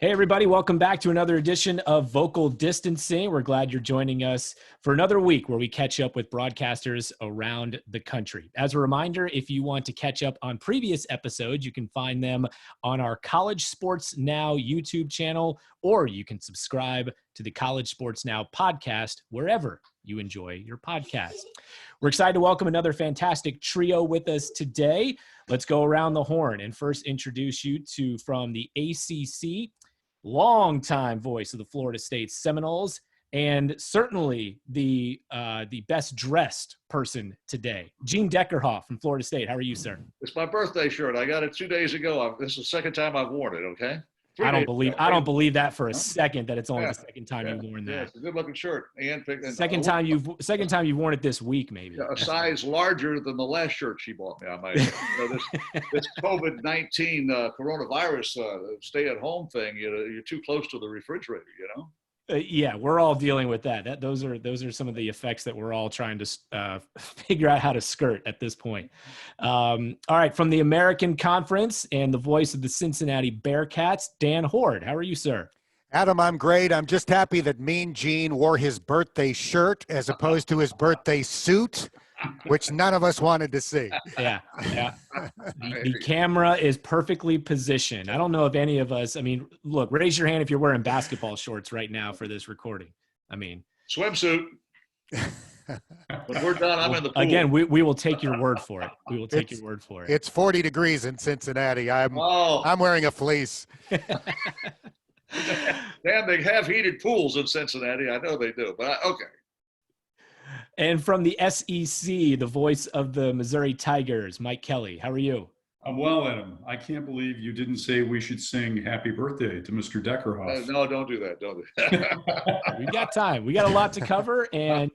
Hey, everybody. Welcome back to another edition of Vocal Distancing. We're glad you're joining us for another week where we catch up with broadcasters around the country. As a reminder, if you want to catch up on previous episodes, you can find them on our College Sports Now YouTube channel, or you can subscribe to the College Sports Now podcast wherever you enjoy your podcast. We're excited to welcome another fantastic trio with us today. Let's go around the horn and first introduce you to, from the ACC, longtime voice of the Florida State Seminoles, and certainly the best dressed person today, Gene Deckerhoff from Florida State. How are you, sir? It's my birthday shirt. I got it 2 days ago. This is the second time I've worn it. Okay. I don't believe that for a second that it's only the second time you've worn that. Yeah, it's a good looking shirt. And second time you've worn it this week, maybe. A size larger than the last shirt she bought me. I might. This COVID-19 coronavirus stay-at-home thing. You're too close to the refrigerator. Yeah, we're all dealing with that. Those are some of the effects that we're all trying to figure out how to skirt at this point. All right, from the American Conference and the voice of the Cincinnati Bearcats, Dan Hoard. How are you, sir? Adam, I'm great. I'm just happy that Mean Gene wore his birthday shirt as opposed to his birthday suit, which none of us wanted to see. Yeah. The camera is perfectly positioned. I don't know if any of us, look, raise your hand if you're wearing basketball shorts right now for this recording. Swimsuit. When we're done, I'm in the pool. Again, we will take your word for it. We will take your word for it. It's 40 degrees in Cincinnati. I'm wearing a fleece. Damn, they have heated pools in Cincinnati. I know they do, but okay. And from the SEC, the voice of the Missouri Tigers, Mike Kelly. How are you? I'm well, Adam. I can't believe you didn't say we should sing happy birthday to Mr. Deckerhoff. No, don't do that. Don't do that. We got time. We got a lot to cover, and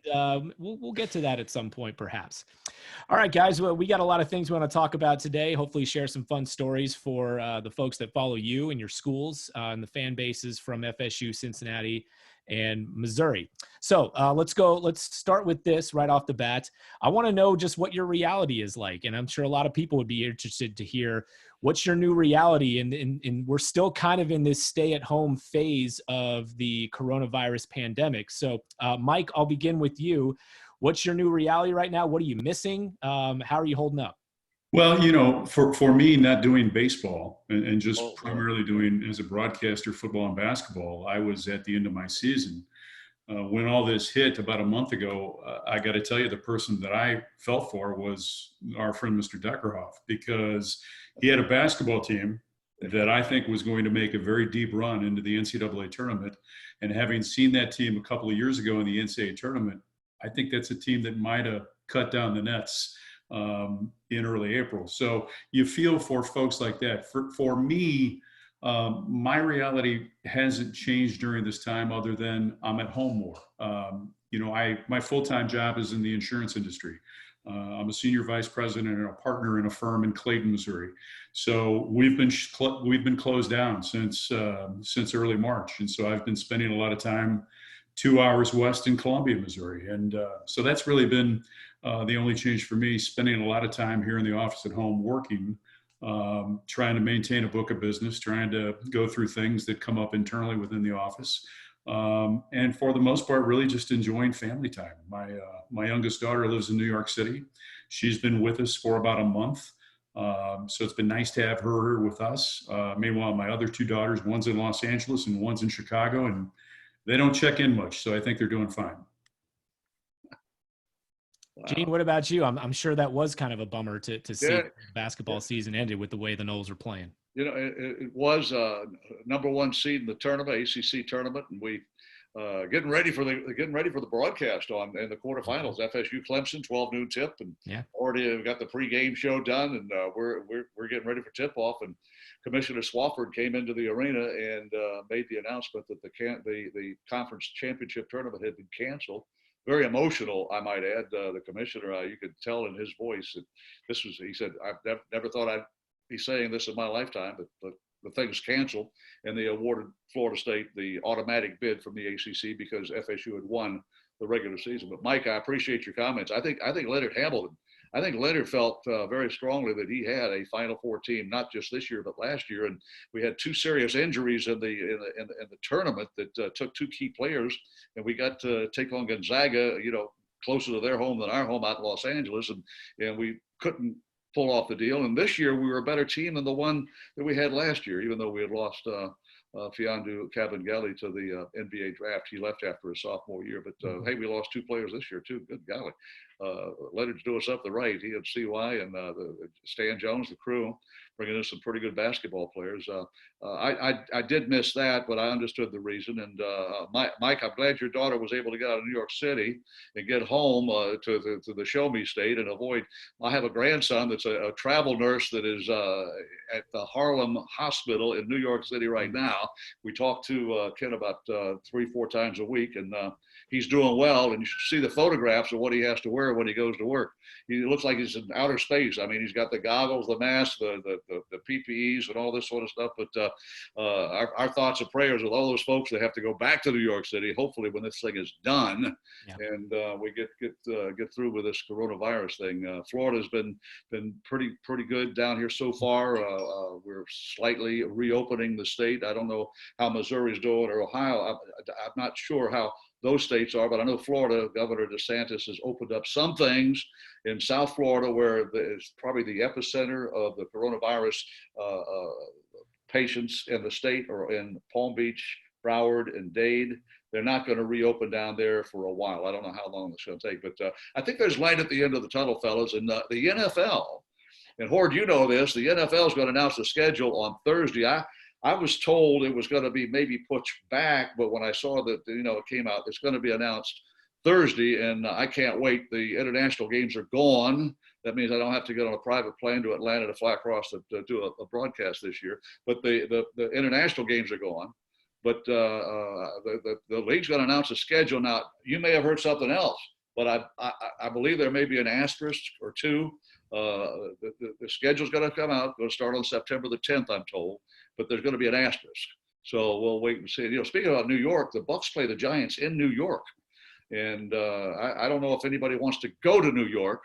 we'll get to that at some point, perhaps. All right, guys, well, we got a lot of things we want to talk about today. Hopefully share some fun stories for the folks that follow you and your schools and the fan bases from FSU, Cincinnati, and Missouri. So let's start with this right off the bat. I want to know just what your reality is like, and I'm sure a lot of people would be interested to hear what's your new reality. And we're still kind of in this stay-at-home phase of the coronavirus pandemic. So Mike, I'll begin with you. What's your new reality right now? What are you missing? How are you holding up? Well, for me, not doing baseball and just primarily doing as a broadcaster football and basketball, I was at the end of my season. When all this hit about a month ago, I got to tell you, the person that I felt for was our friend, Mr. Deckerhoff, because he had a basketball team that I think was going to make a very deep run into the NCAA tournament. And having seen that team a couple of years ago in the NCAA tournament, I think that's a team that might have cut down the nets in early April. So you feel for folks like that. For me, my reality hasn't changed during this time other than I'm at home more. My full-time job is in the insurance industry. I'm a senior vice president and a partner in a firm in Clayton, Missouri. So we've been closed down since early March. And so I've been spending a lot of time 2 hours west in Columbia, Missouri. And so that's really been the only change for me, spending a lot of time here in the office at home working, trying to maintain a book of business, trying to go through things that come up internally within the office. And for the most part, really just enjoying family time. My youngest daughter lives in New York City. She's been with us for about a month. So it's been nice to have her with us. Meanwhile, my other two daughters, one's in Los Angeles and one's in Chicago, and they don't check in much, so I think they're doing fine. Wow. Gene, what about you? I'm sure that was kind of a bummer to see the basketball season ended with the way the Noles are playing. It was number one seed in the tournament, ACC tournament, and we getting ready for the broadcast in the quarterfinals. FSU Clemson, 12 noon tip, and already got the pregame show done, and we're getting ready for tip off. And Commissioner Swafford came into the arena and made the announcement that the conference championship tournament had been canceled. Very emotional, I might add. The commissioner, you could tell in his voice that this was. He said, "I've never thought I'd be saying this in my lifetime, but the thing's canceled." And they awarded Florida State the automatic bid from the ACC because FSU had won the regular season. But Mike, I appreciate your comments. I think Leonard Hamilton. I think Leonard felt very strongly that he had a Final Four team, not just this year but last year. And we had 2 serious injuries in the tournament that took 2 key players, and we got to take on Gonzaga, closer to their home than our home out in Los Angeles, and we couldn't pull off the deal. And this year we were a better team than the one that we had last year, even though we had lost Fiondu Kabengele to the NBA draft. He left after his sophomore year, but hey, we lost 2 players this year too. Good golly. Leonard's doing us up the right. He and CY and Stan Jones, the crew, bringing in some pretty good basketball players. I did miss that, but I understood the reason. And Mike, I'm glad your daughter was able to get out of New York City and get home to the Show Me State and avoid. I have a grandson that's a travel nurse that is at the Harlem Hospital in New York City right now. We talk to Ken about 3-4 times a week, and he's doing well. And you should see the photographs of what he has to wear when he goes to work. He looks like he's in outer space. I mean, he's got the goggles, the mask, the PPEs, and all this sort of stuff. But our thoughts and prayers with all those folks that have to go back to New York City, hopefully when this thing is done, and we get through with this coronavirus thing. Florida's been pretty good down here so far. We're slightly reopening the state. I don't know how Missouri's doing or Ohio. I'm not sure how those states are, but I know Florida, Governor DeSantis has opened up some things in South Florida where it's probably the epicenter of the coronavirus patients in the state, or in Palm Beach, Broward, and Dade. They're not going to reopen down there for a while. I don't know how long it's going to take, but I think there's light at the end of the tunnel, fellas. And the NFL, and Hoard, you know this, the NFL is going to announce the schedule on Thursday. I was told it was going to be maybe pushed back, but when I saw that, it came out, it's going to be announced Thursday, and I can't wait. The international games are gone. That means I don't have to get on a private plane to Atlanta to fly across to do a broadcast this year. But the international games are gone. But the league's going to announce a schedule. Now, you may have heard something else, but I believe there may be an asterisk or two. The schedule's going to come out. Going to start on September the 10th, I'm told. But there's going to be an asterisk. So we'll wait and see. Speaking about New York, the Bucks play the Giants in New York. And I don't know if anybody wants to go to New York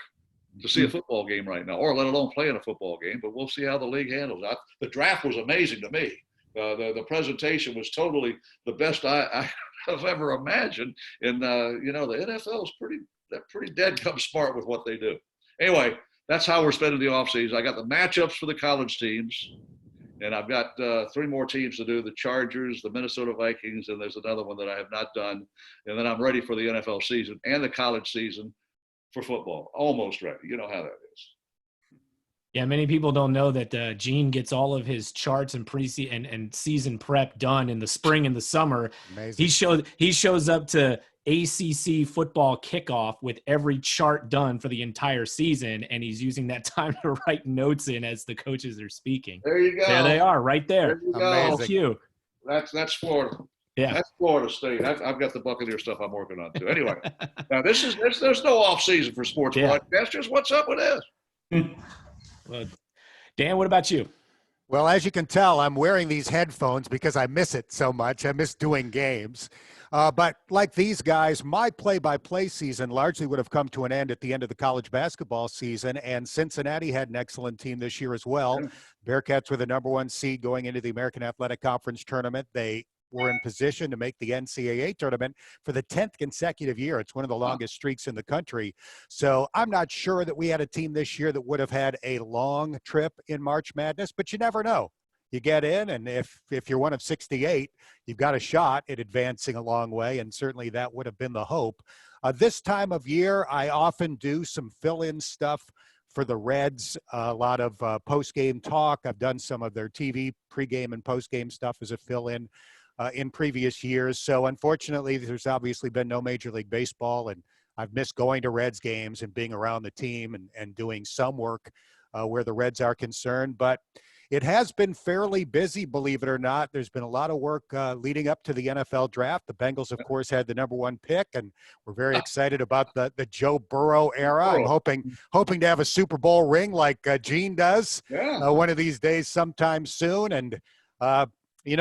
to see a football game right now, or let alone play in a football game, but we'll see how the league handles that. The draft was amazing to me. The presentation was totally the best I've ever imagined. And, the NFL is pretty dead come smart with what they do. Anyway, that's how we're spending the offseason. I got the matchups for the college teams. And I've got 3 more teams to do: the Chargers, the Minnesota Vikings, and there's another one that I have not done. And then I'm ready for the NFL season and the college season for football. Almost ready. You know how that is. Yeah, many people don't know that Gene gets all of his charts and preseason and season prep done in the spring and the summer. Amazing. He shows up to ACC football kickoff with every chart done for the entire season, and he's using that time to write notes in as the coaches are speaking. There you go. There they are, right there. There you go. Amazing. That's Florida. Yeah, that's Florida State. I've got the Buccaneer stuff I'm working on too. Anyway, now there's no off season for sports broadcast. Just what's up with this? Well, Dan, what about you? Well, as you can tell, I'm wearing these headphones because I miss it so much. I miss doing games. But like these guys, my play-by-play season largely would have come to an end at the end of the college basketball season, and Cincinnati had an excellent team this year as well. Bearcats were the #1 seed going into the American Athletic Conference tournament. They were in position to make the NCAA tournament for the 10th consecutive year. It's one of the longest streaks in the country. So I'm not sure that we had a team this year that would have had a long trip in March Madness, but you never know. You get in, and if you're one of 68, you've got a shot at advancing a long way, and certainly that would have been the hope. This time of year, I often do some fill-in stuff for the Reds, a lot of post-game talk. I've done some of their TV pregame and post-game stuff as a fill-in in previous years. So unfortunately, there's obviously been no Major League Baseball, and I've missed going to Reds games and being around the team and doing some work where the Reds are concerned. But it has been fairly busy, believe it or not. There's been a lot of work leading up to the NFL draft. The Bengals, of course, had the #1 pick, and we're very excited about the Joe Burrow era. I'm hoping to have a Super Bowl ring like Gene does one of these days sometime soon. And,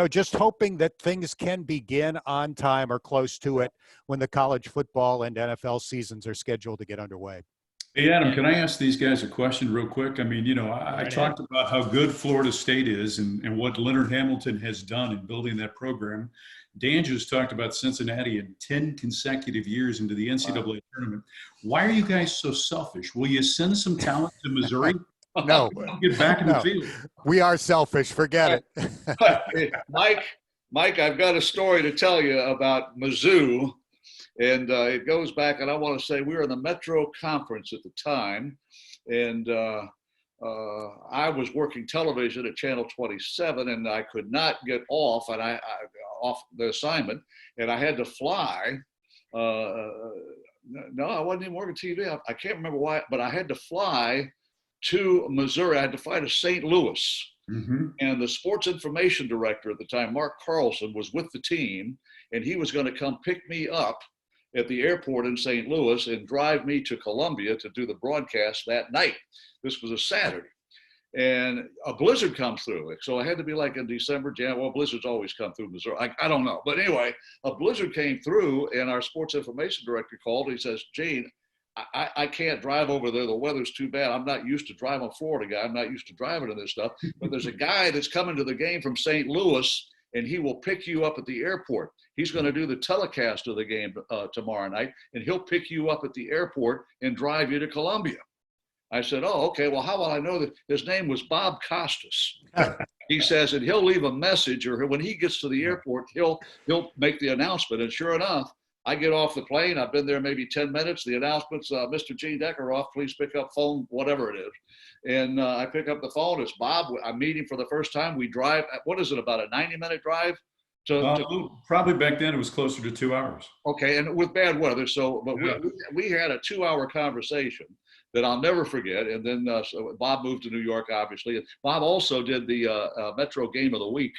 just hoping that things can begin on time or close to it when the college football and NFL seasons are scheduled to get underway. Hey, Adam, can I ask these guys a question real quick? I mean, I Right ahead. talked about how good Florida State is and what Leonard Hamilton has done in building that program. Dan just talked about Cincinnati in 10 consecutive years into the NCAA tournament. Why are you guys so selfish? Will you send some talent to Missouri? No, Get back in the no, field. we are selfish. Forget it. Mike, I've got a story to tell you about Mizzou, and it goes back, and I want to say we were in the Metro Conference at the time, and I was working television at Channel 27, and I could not get off, and I off the assignment, and I had to fly. No, I wasn't even working TV. I can't remember why, but I had to fly to Missouri. I had to fly to St. Louis. Mm-hmm. And the sports information director at the time, Mark Carlson, was with the team, and he was going to come pick me up at the airport in St. Louis and drive me to Columbia to do the broadcast that night. This was a Saturday. And a blizzard comes through. So I had to be like in December, January. Well, blizzards always come through Missouri. I don't know. But anyway, a blizzard came through, and our sports information director called. And he says, Gene, I can't drive over there. The weather's too bad. I'm not used to driving. I'm a Florida guy. I'm not used to driving in this stuff. But there's a guy that's coming to the game from St. Louis, and he will pick you up at the airport. He's going to do the telecast of the game tomorrow night, and he'll pick you up at the airport and drive you to Columbia. I said, oh, okay. Well, how will I know that? His name was Bob Costas. He says, and he'll leave a message, or when he gets to the airport, he'll make the announcement. And sure enough, I get off the plane. I've been there maybe 10 minutes. The announcement's, Mr. Gene Deckerhoff, please pick up phone, whatever it is. And I pick up the phone. It's Bob. I meet him for the first time. We drive, what is it, about a 90-minute drive? Probably back then it was closer to 2 hours. Okay, and with bad weather. So, but Yeah. we had a 2-hour conversation that I'll never forget. And then so Bob moved to New York, obviously. And Bob also did the Metro Game of the Week.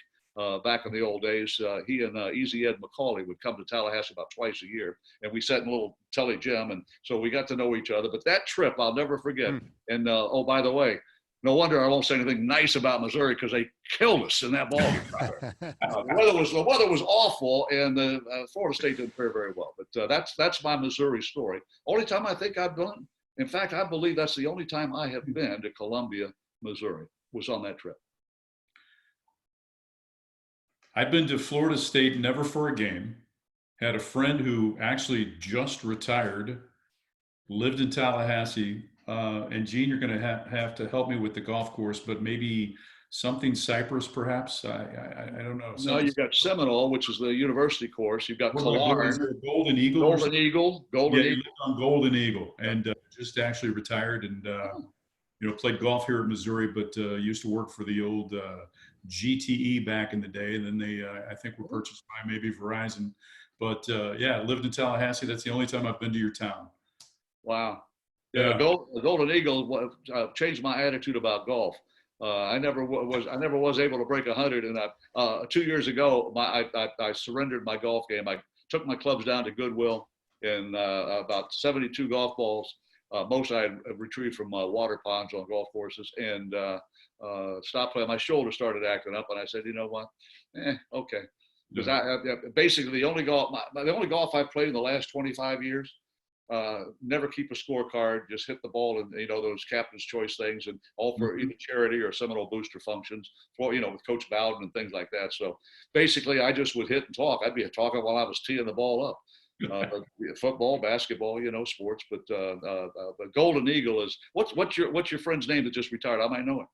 Back in the old days, he and Easy Ed McCauley would come to Tallahassee about twice a year, and we sat in a little telly gym, and so we got to know each other. But that trip, I'll never forget. And oh, by the way, no wonder I won't say anything nice about Missouri, because they killed us in that ball game. The weather was awful, and Florida State did very, very well. But that's my Missouri story. Only time I think I've been. In fact, I believe that's the only time I have been to Columbia, Missouri, was on that trip. I've been to Florida State, never for a game. Had a friend who actually just retired, lived in Tallahassee. And Gene, you're going to have to help me with the golf course, but maybe something Cypress, perhaps. I don't know. No, you've got Seminole, which is the university course. You've got Tulare. Golden Eagle. Golden Eagle. Golden Eagle. On Golden Eagle, and just actually retired, and played golf here at Missouri, but used to work for the old GTE back in the day, and then they I think were purchased by maybe Verizon. But lived in Tallahassee. That's the only time I've been to your town. Wow. Yeah, the Golden Eagle changed my attitude about golf. I never was able to break 100, and 2 years ago, I surrendered my golf game. I took my clubs down to Goodwill, and about 72 golf balls. Most I had retrieved from water ponds on golf courses, and stopped playing. My shoulder started acting up, and I said, you know what? Okay. Because I basically the only golf I played in the last 25 years. Never keep a scorecard, just hit the ball, and those captain's choice things, and all for either charity or Seminole booster functions for with Coach Bowden and things like that. So basically I just would hit and talk. I'd be talking while I was teeing the ball up. Football, basketball, sports, but the Golden Eagle is what's your friend's name that just retired? I might know him.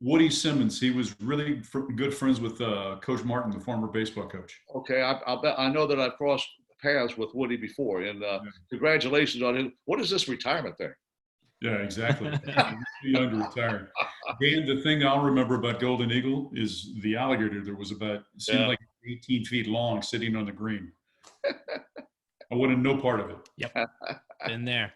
Woody Simmons. He was really good friends with Coach Martin, the former baseball coach. Okay, I'll bet I know that I've crossed paths with Woody before, and congratulations on him. What is this retirement thing? Yeah, exactly. Too young to retire. Dan, the thing I'll remember about Golden Eagle is the alligator that seemed like 18 feet long sitting on the green. I wanted no part of it. Yep, been there.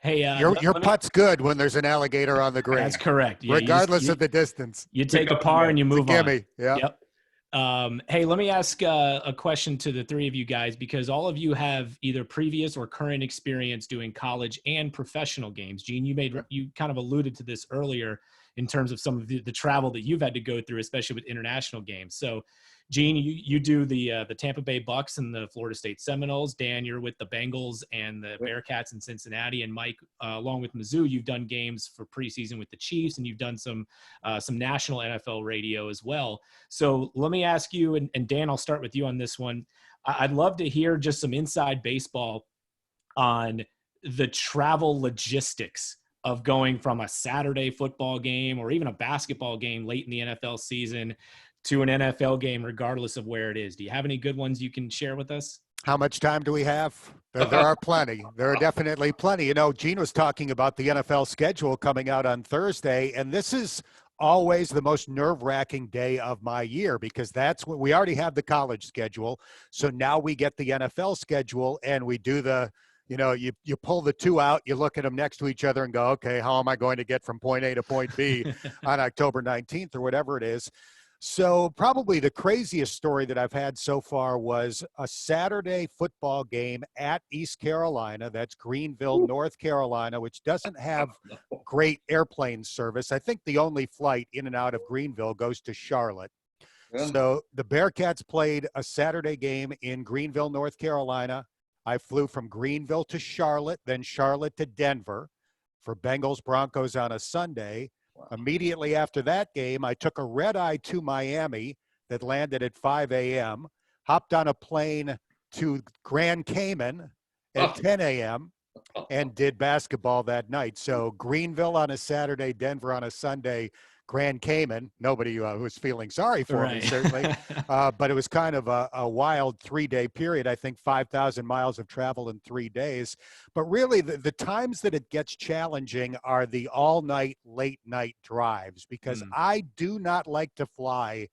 Hey, your putt's good when there's an alligator on the green. That's correct. Yeah, regardless of the distance. You take a par and you move on. Gimme. Yeah. Yep. Hey, let me ask a question to the three of you guys, because all of you have either previous or current experience doing college and professional games. Gene, you kind of alluded to this earlier. in terms of some of the travel that you've had to go through, especially with international games. So, Gene, you do the Tampa Bay Bucks and the Florida State Seminoles. Dan, you're with the Bengals and the Bearcats in Cincinnati. And Mike, along with Mizzou, you've done games for preseason with the Chiefs, and you've done some national NFL radio as well. So let me ask you, and Dan, I'll start with you on this one. I'd love to hear just some inside baseball on the travel logistics of going from a Saturday football game or even a basketball game late in the NFL season to an NFL game, regardless of where it is. Do you have any good ones you can share with us? How much time do we have? There are plenty. There are definitely plenty. You know, Gene was talking about the NFL schedule coming out on Thursday, and this is always the most nerve-wracking day of my year because that's when we already have the college schedule. So now we get the NFL schedule, and we do the, you know, you pull the two out, you look at them next to each other and go, okay, how am I going to get from point A to point B on October 19th or whatever it is? So probably the craziest story that I've had so far was a Saturday football game at East Carolina. That's Greenville, North Carolina, which doesn't have great airplane service. I think the only flight in and out of Greenville goes to Charlotte. Yeah. So the Bearcats played a Saturday game in Greenville, North Carolina. I flew from Greenville to Charlotte, then Charlotte to Denver for Bengals Broncos on a Sunday. Immediately after that game, I took a red eye to Miami that landed at 5 a.m., hopped on a plane to Grand Cayman at 10 a.m., and did basketball that night. So Greenville on a Saturday, Denver on a Sunday, Grand Cayman. Nobody was feeling sorry for me, certainly. But it was kind of a wild 3-day period. I think 5,000 miles of travel in 3 days. But really, the times that it gets challenging are the all-night, late-night drives because I do not like to fly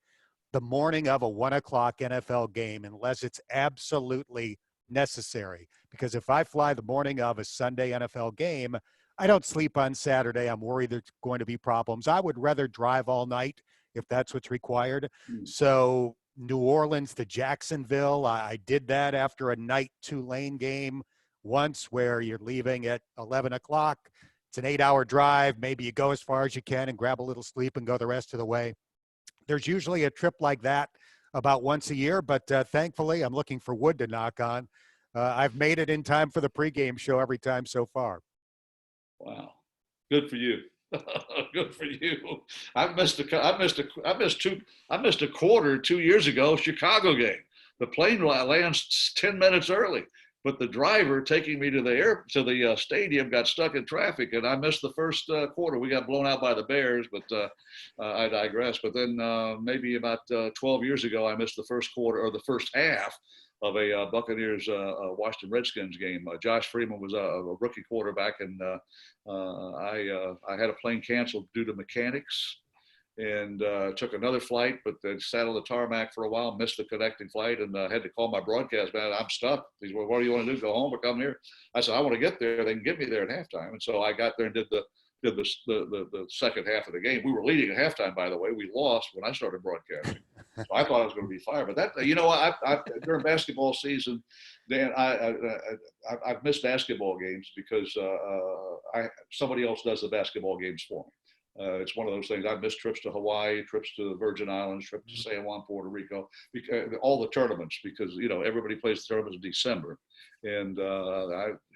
the morning of a 1 o'clock NFL game unless it's absolutely necessary. Because if I fly the morning of a Sunday NFL game, I don't sleep on Saturday. I'm worried there's going to be problems. I would rather drive all night if that's what's required. So New Orleans to Jacksonville, I did that after a night Tulane game once where you're leaving at 11 o'clock. It's an 8-hour drive. Maybe you go as far as you can and grab a little sleep and go the rest of the way. There's usually a trip like that about once a year, but thankfully I'm looking for wood to knock on. I've made it in time for the pregame show every time so far. Wow, good for you. Good for you. I missed a quarter 2 years ago Chicago game. The plane lands 10 minutes early, but the driver taking me to the stadium got stuck in traffic, and I missed the first quarter. We got blown out by the Bears, but I digress. But then maybe about 12 years ago, I missed the first quarter or the first half of a Buccaneers Washington Redskins game. Josh Freeman was a rookie quarterback, and I had a plane canceled due to mechanics, and took another flight, but then sat on the tarmac for a while, missed the connecting flight, and had to call my broadcast man. I'm stuck. He said, well, what do you want to do? Go home or come here? I said, I want to get there. They can get me there at halftime. And so I got there and did the second half of the game. We were leading at halftime, by the way. We lost when I started broadcasting. So I thought I was going to be fired. But that, you know, I during basketball season, Dan, I've missed basketball games because somebody else does the basketball games for me. It's one of those things. I've missed trips to Hawaii, trips to the Virgin Islands, trips to San Juan, Puerto Rico, all the tournaments, because, you know, everybody plays the tournaments in December. And,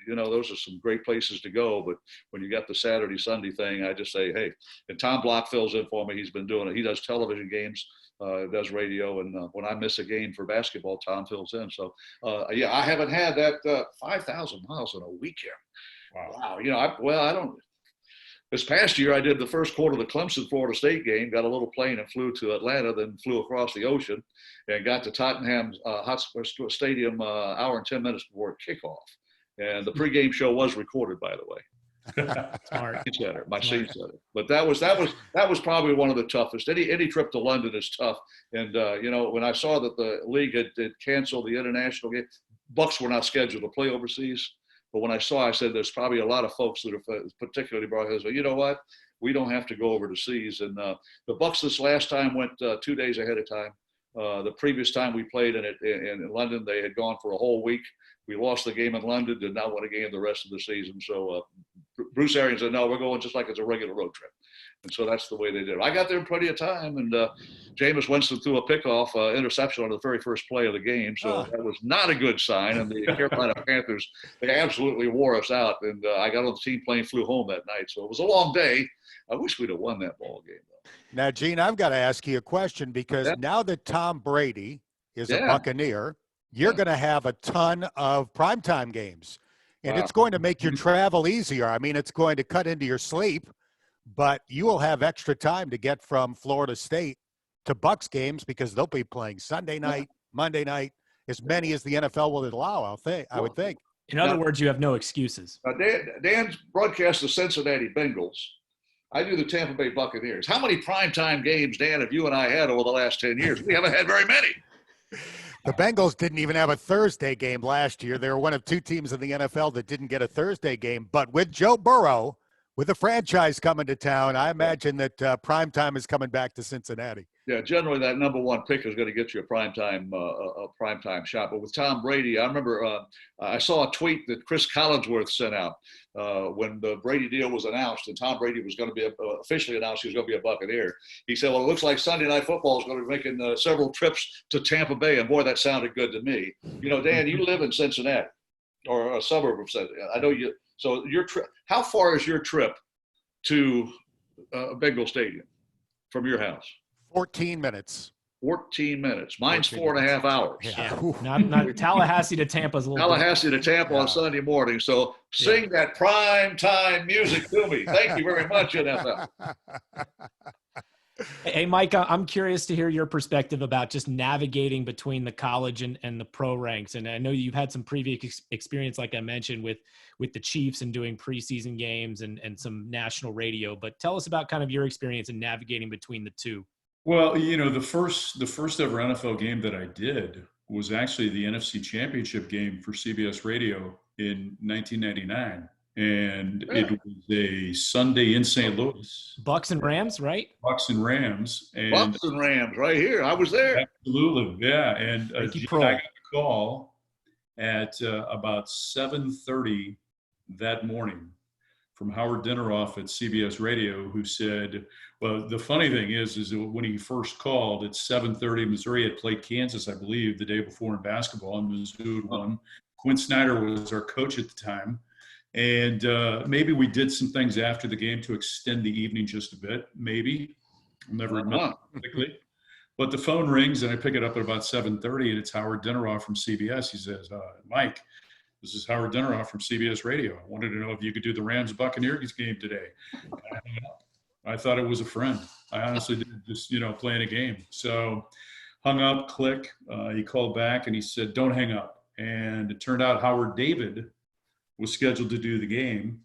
you know, those are some great places to go. But when you got the Saturday, Sunday thing, I just say, hey, and Tom Block fills in for me. He's been doing it. He does television games, does radio. And when I miss a game for basketball, Tom fills in. So, yeah, I haven't had that 5,000 miles in a weekend. Wow. You know, I don't. This past year, I did the first quarter of the Clemson Florida State game, got a little plane and flew to Atlanta, then flew across the ocean and got to Tottenham Hotspur Stadium hour and 10 minutes before kickoff. And the pregame show was recorded, by the way. Smart. My scene center. But that was probably one of the toughest. Any trip to London is tough. And you know, when I saw that the league had canceled the international game, Bucks were not scheduled to play overseas. But when I said there's probably a lot of folks that are particularly brought us, you know what? We don't have to go overseas. And the Bucks this last time went 2 days ahead of time. The previous time we played in London, they had gone for a whole week. We lost the game in London, did not win a game the rest of the season. So Bruce Arians said, no, we're going just like it's a regular road trip. And so that's the way they did it. I got there in plenty of time, and Jameis Winston threw a pickoff interception on the very first play of the game. So that was not a good sign. And the Carolina Panthers, they absolutely wore us out. And I got on the team plane, flew home that night. So it was a long day. I wish we'd have won that ball game, though. Now, Gene, I've got to ask you a question because now that Tom Brady is a Buccaneer, you're going to have a ton of primetime games. And it's going to make your travel easier. I mean, it's going to cut into your sleep, but you will have extra time to get from Florida State to Bucs games because they'll be playing Sunday night, Monday night, as many as the NFL will allow, I would think. In other words, you have no excuses. Dan broadcasts the Cincinnati Bengals. I do the Tampa Bay Buccaneers. How many primetime games, Dan, have you and I had over the last 10 years? We haven't had very many. The Bengals didn't even have a Thursday game last year. They were one of two teams in the NFL that didn't get a Thursday game. But with Joe Burrow, with the franchise coming to town, I imagine that primetime is coming back to Cincinnati. Yeah, generally that number one pick is going to get you a primetime shot. But with Tom Brady, I remember I saw a tweet that Chris Collinsworth sent out when the Brady deal was announced, and Tom Brady was going to be officially announced he was going to be a Buccaneer. He said, "Well, it looks like Sunday Night Football is going to be making several trips to Tampa Bay," and boy, that sounded good to me. You know, Dan, you live in Cincinnati, or a suburb of Cincinnati. I know you. So your trip. How far is your trip to Bengal Stadium from your house? 14 minutes. 14 minutes. Mine's 4.5 hours. Yeah. Not Tallahassee to Tampa's a little Tallahassee to Tampa on Sunday morning. So sing that prime time music to me. Thank you very much, NFL. Hey, Mike, I'm curious to hear your perspective about just navigating between the college and the pro ranks. And I know you've had some previous experience, like I mentioned, with the Chiefs and doing preseason games and some national radio. But tell us about kind of your experience in navigating between the two. Well, you know, the first ever NFL game that I did was actually the NFC Championship game for CBS Radio in 1999. And it was a Sunday in St. Louis. Bucks and Rams, right? Bucks and Rams. And Bucks and Rams right here. I was there. Absolutely, yeah. And I got a call at about 7:30 that morning from Howard Deckerhoff at CBS Radio, who said, well, the funny thing is when he first called at 7:30, Missouri had played Kansas, I believe, the day before in basketball, and Mizzou had won. Quinn Snyder was our coach at the time. And maybe we did some things after the game to extend the evening just a bit, maybe. I'll never remember perfectly. But the phone rings, and I pick it up at about 7:30, and it's Howard Deckerhoff from CBS. He says, Mike, this is Howard Deckerhoff from CBS Radio. I wanted to know if you could do the Rams-Buccaneers game today. I thought it was a friend. I honestly did, just, playing a game. So hung up, click. He called back, and he said, don't hang up. And it turned out Howard David was scheduled to do the game.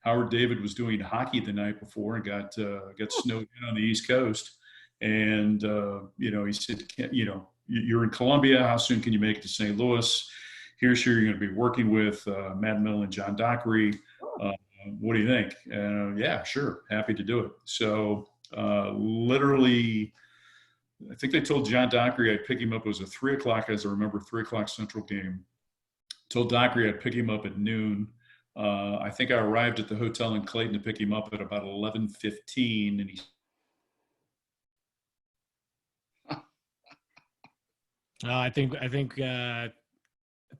Howard David was doing hockey the night before and got snowed in on the East Coast. And, he said, you're in Columbia. How soon can you make it to St. Louis? Here's who you're going to be working with, Matt Millen and John Dockery. What do you think? Yeah, sure. Happy to do it. So literally, I think they told John Dockery I'd pick him up. It was a 3 o'clock, as I remember, 3 o'clock Central game. Told Dockery I'd pick him up at noon. I think I arrived at the hotel in Clayton to pick him up at about 11:15, and he. I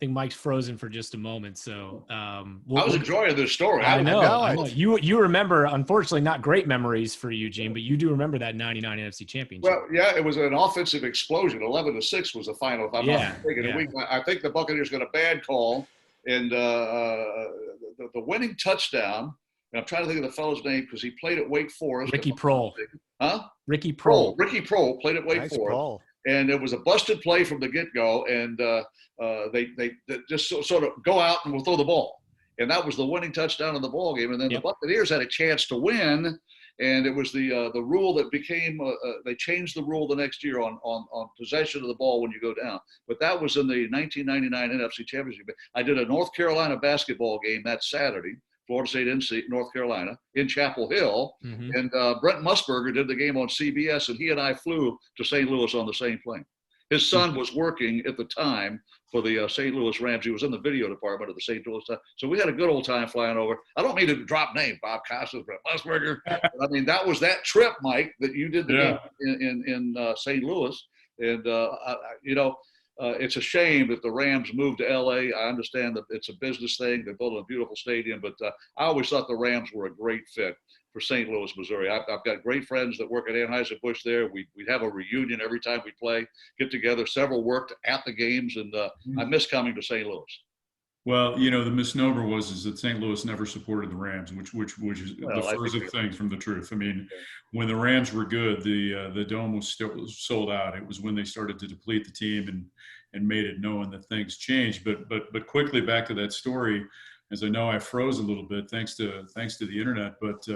think Mike's frozen for just a moment. So I was enjoying this story. I know. You remember, unfortunately, not great memories for you, Gene, but you do remember that '99 NFC Championship. Well, yeah, it was an offensive explosion. 11-6 was the final, if I'm not mistaken. Yeah. I think the Buccaneers got a bad call, and the winning touchdown. And I'm trying to think of the fellow's name because he played at Wake Forest. Ricky Prohl. Huh? Ricky Prohl. Ricky Prohl played at Wake Forest. Prohl. And it was a busted play from the get-go, and they just sort of go out and we'll throw the ball. And that was the winning touchdown in the ball game. And then the Buccaneers had a chance to win, and it was the rule that became they changed the rule the next year on possession of the ball when you go down. But that was in the 1999 NFC Championship. I did a North Carolina basketball game that Saturday. Florida State in North Carolina, in Chapel Hill. Mm-hmm. And Brent Musburger did the game on CBS, and he and I flew to St. Louis on the same plane. His son was working at the time for the St. Louis Rams. He was in the video department of the St. Louis. So we had a good old time flying over. I don't mean to drop names, Bob Costas, Brett Musburger. I mean, that was that trip, Mike, that you did the game in St. Louis. And, it's a shame that the Rams moved to L.A. I understand that it's a business thing. They're building a beautiful stadium, but I always thought the Rams were a great fit for St. Louis, Missouri. I've got great friends that work at Anheuser-Busch there. We have a reunion every time we play, get together. Several worked at the games, and I miss coming to St. Louis. Well, the misnomer is that St. Louis never supported the Rams, which is the furthest thing from the truth. I mean, when the Rams were good, the dome was still sold out. It was when they started to deplete the team and made it known that things changed. But quickly back to that story, as I know I froze a little bit thanks to the internet. But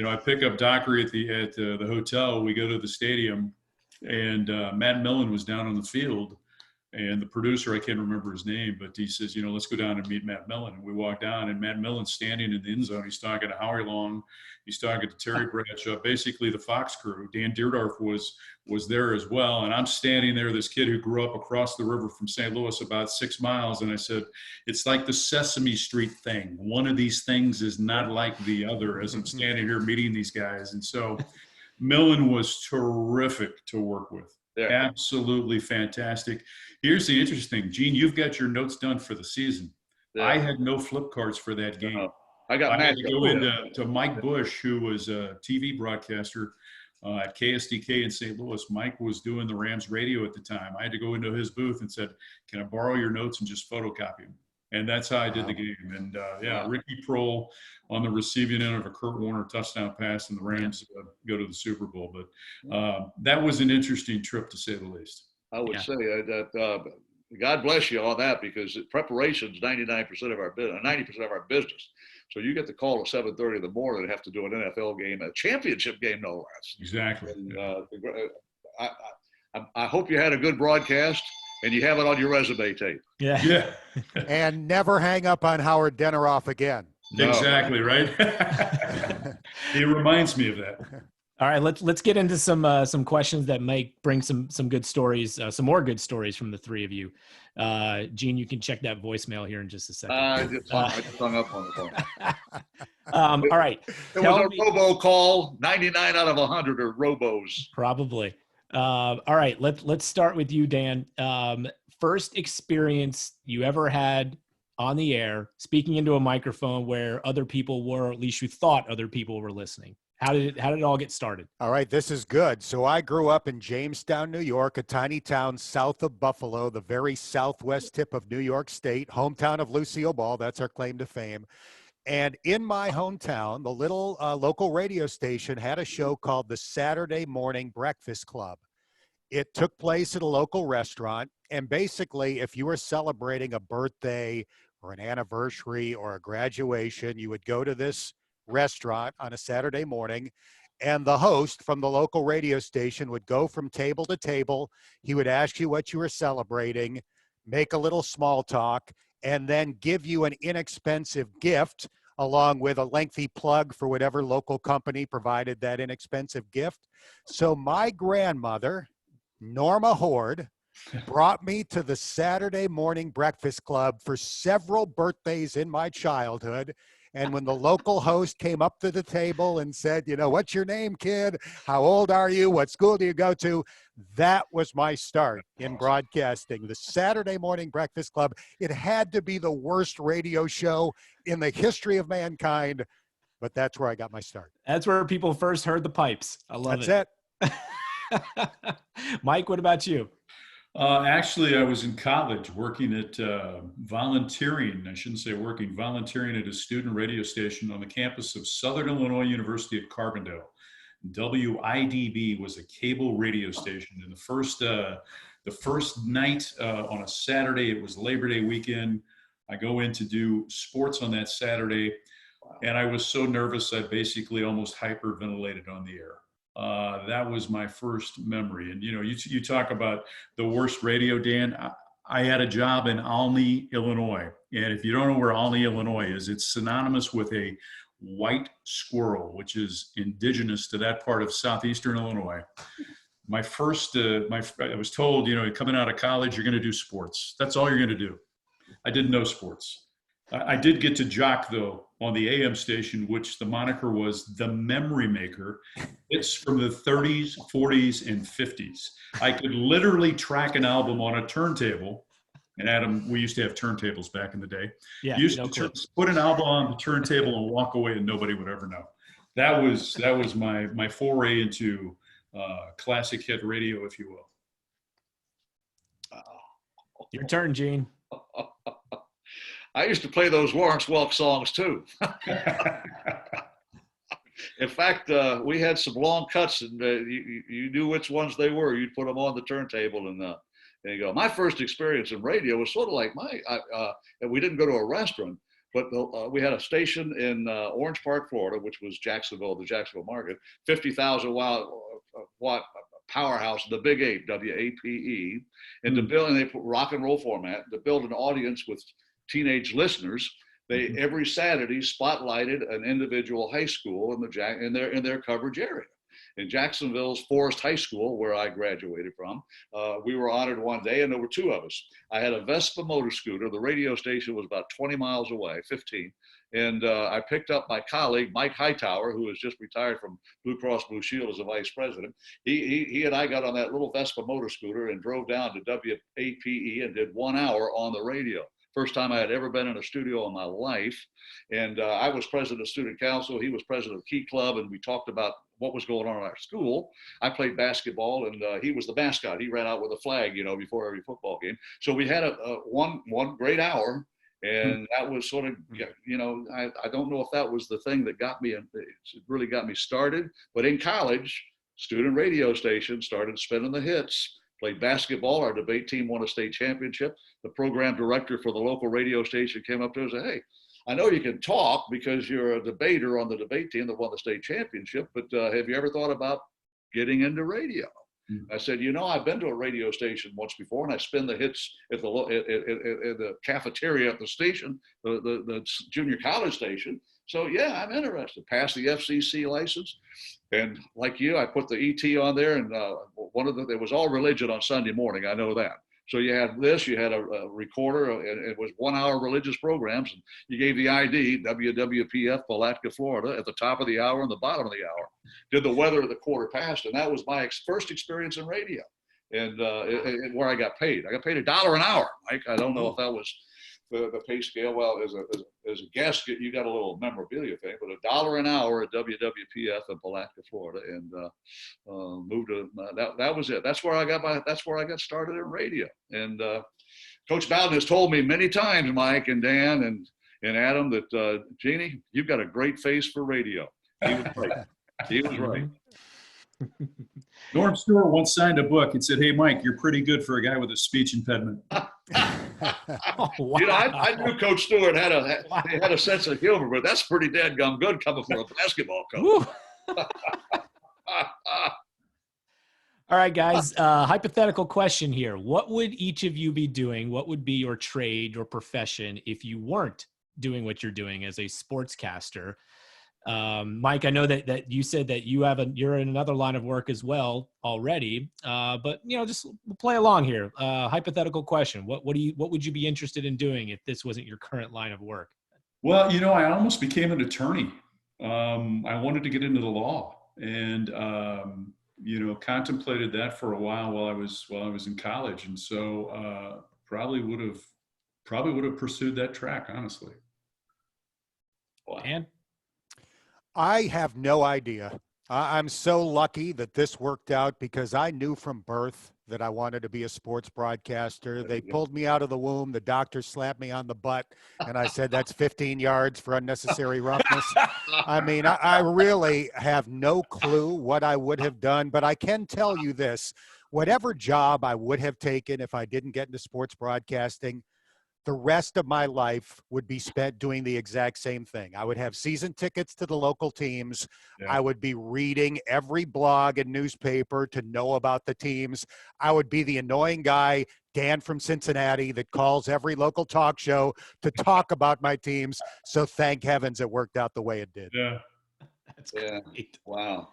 I pick up Dockery at the hotel. We go to the stadium, and Matt Millen was down on the field. And the producer, I can't remember his name, but he says, let's go down and meet Matt Millen. And we walk down, and Matt Millen's standing in the end zone. He's talking to Howie Long. He's talking to Terry Bradshaw, basically the Fox crew. Dan Deerdorf was there as well. And I'm standing there, this kid who grew up across the river from St. Louis, about 6 miles. And I said, it's like the Sesame Street thing. One of these things is not like the other, as I'm standing here meeting these guys. And so Millen was terrific to work with. Yeah. Absolutely fantastic. Here's the interesting, Gene, you've got your notes done for the season. Yeah. I had no flip cards for that game. I had to go into Mike Bush, who was a TV broadcaster at KSDK in St. Louis. Mike was doing the Rams radio at the time. I had to go into his booth and said, can I borrow your notes and just photocopy them? And that's how I did the game. And Ricky Prohl on the receiving end of a Kurt Warner touchdown pass, and the Rams go to the Super Bowl. But that was an interesting trip, to say the least. I would say that God bless you on that, because preparation is 99% of our business, 90% of our business. So you get the call at 7:30 in the morning and have to do an NFL game, a championship game, no less. Exactly. And, I hope you had a good broadcast. And you have it on your resume tape. Yeah. And never hang up on Howard Deckerhoff again. No. Exactly, right? He reminds me of that. All right, let's get into some questions that might bring some good stories, some more good stories from the three of you. Gene, you can check that voicemail here in just a second. I just hung up on the phone. All right. It was a robo call. 99 out of 100 are robos. Probably. All right, let's start with you, Dan. First experience you ever had on the air, speaking into a microphone where other people were, or at least you thought other people were listening. How did it all get started? All right, this is good. So I grew up in Jamestown, New York, a tiny town south of Buffalo, the very southwest tip of New York State, hometown of Lucille Ball. That's our claim to fame. And in my hometown, the little local radio station had a show called the Saturday Morning Breakfast Club. It took place at a local restaurant. And basically, if you were celebrating a birthday or an anniversary or a graduation, you would go to this restaurant on a Saturday morning. And the host from the local radio station would go from table to table. He would ask you what you were celebrating, make a little small talk, and then give you an inexpensive gift along with a lengthy plug for whatever local company provided that inexpensive gift. So my grandmother, Norma Hoard, brought me to the Saturday Morning Breakfast Club for several birthdays in my childhood. And when the local host came up to the table and said, what's your name, kid? How old are you? What school do you go to? That was my start in broadcasting. The Saturday Morning Breakfast Club. It had to be the worst radio show in the history of mankind, but that's where I got my start. That's where people first heard the pipes. I love it. That's it. Mike, what about you? Actually, I was in college working at volunteering at a student radio station on the campus of Southern Illinois University at Carbondale. WIDB was a cable radio station. And the first night on a Saturday, it was Labor Day weekend. I go in to do sports on that Saturday, and I was so nervous I basically almost hyperventilated on the air. That was my first memory. And, you talk about the worst radio, Dan. I had a job in Olney, Illinois. And if you don't know where Olney, Illinois is, it's synonymous with a white squirrel, which is indigenous to that part of southeastern Illinois. my first, I was told, coming out of college, you're going to do sports. That's all you're going to do. I did no sports. I did get to jock, though, on the AM station, which the moniker was the Memory Maker. It's from the 30s, 40s, and 50s. I could literally track an album on a turntable. And Adam, we used to have turntables back in the day. Yeah, you used to put an album on the turntable and walk away, and nobody would ever know. That was my foray into classic hit radio, if you will. Your turn, Gene. I used to play those Lawrence Welk songs too. In fact, we had some long cuts, and you knew which ones they were. You'd put them on the turntable, and there you go. My first experience in radio was sort of like and we didn't go to a restaurant, but we had a station in Orange Park, Florida, which was Jacksonville, the Jacksonville market, 50,000 watt powerhouse, the Big 8, WAPE, and they put rock and roll format to build an audience with teenage listeners. They every Saturday spotlighted an individual high school in their coverage area. In Jacksonville's Forest High School, where I graduated from, we were honored one day, and there were two of us. I had a Vespa motor scooter. The radio station was about 20 miles away, 15. And I picked up my colleague, Mike Hightower, who has just retired from Blue Cross Blue Shield as a vice president. He and I got on that little Vespa motor scooter and drove down to WAPE and did 1 hour on the radio. First time I had ever been in a studio in my life. And I was president of student council. He was president of Key Club, and we talked about what was going on in our school. I played basketball, and he was the mascot. He ran out with a flag, before every football game. So we had one great hour, and that was sort of, I don't know if that was the thing that got me, it really got me started. But in college, student radio station started spinning the hits. Played basketball. Our debate team won a state championship. The program director for the local radio station came up to us and said, "Hey, I know you can talk because you're a debater on the debate team that won the state championship, but have you ever thought about getting into radio?" I said, I've been to a radio station once before, and I spin the hits at the cafeteria at the station, the junior college station. So yeah, I'm interested. Passed the FCC license. And like you, I put the ET on there, and it was all religion on Sunday morning. I know that. So you had this, you had a recorder, and it was 1 hour religious programs. And you gave the ID, WWPF, Palatka, Florida, at the top of the hour and the bottom of the hour. Did the weather at the quarter past, and that was my first experience in radio, and where I got paid. I got paid $1 an hour, Mike. I don't know if that was the pay scale. Well, as a guest, you got a little memorabilia thing, but $1 an hour at WWPF in Palatka, Florida, and moved to that was it. That's where I got started in radio. And Coach Bowden has told me many times, Mike and Dan and Adam, that Jeannie, you've got a great face for radio. He was right. He was right. Norm Stewart once signed a book and said, "Hey, Mike, you're pretty good for a guy with a speech impediment." Oh, wow. I knew Coach Stewart had a sense of humor, but that's pretty dadgum good coming from a basketball coach. All right, guys, hypothetical question here. What would each of you be doing? What would be your trade or profession if you weren't doing what you're doing as a sportscaster? Mike, I know that you said that you're in another line of work as well already, but just play along here. Hypothetical question: What would you be interested in doing if this wasn't your current line of work? Well, I almost became an attorney. I wanted to get into the law, and contemplated that for a while I was in college, and so probably would have pursued that track, honestly. And I have no idea. I'm so lucky that this worked out because I knew from birth that I wanted to be a sports broadcaster. They pulled me out of the womb. The doctor slapped me on the butt, and I said, "That's 15 yards for unnecessary roughness." I mean, I really have no clue what I would have done, but I can tell you this. Whatever job I would have taken if I didn't get into sports broadcasting, the rest of my life would be spent doing the exact same thing. I would have season tickets to the local teams. Yeah. I would be reading every blog and newspaper to know about the teams. I would be the annoying guy, Dan from Cincinnati, that calls every local talk show to talk about my teams. So thank heavens it worked out the way it did. Yeah. That's great. Wow.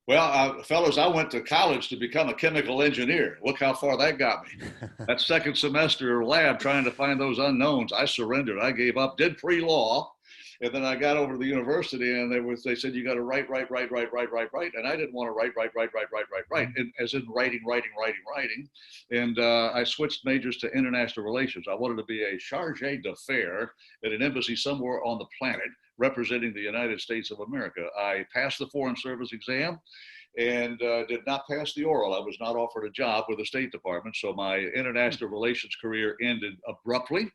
Well, fellas, I went to college to become a chemical engineer. Look how far that got me. That second semester lab trying to find those unknowns, I surrendered. I gave up, did pre-law. And then I got over to the university and they said, you got to write. And I didn't want to write, and, as in writing. And I switched majors to international relations. I wanted to be a charge d'affaires at an embassy somewhere on the planet representing the United States of America. I passed the Foreign Service exam and did not pass the oral. I was not offered a job with the State Department. So my international relations career ended abruptly.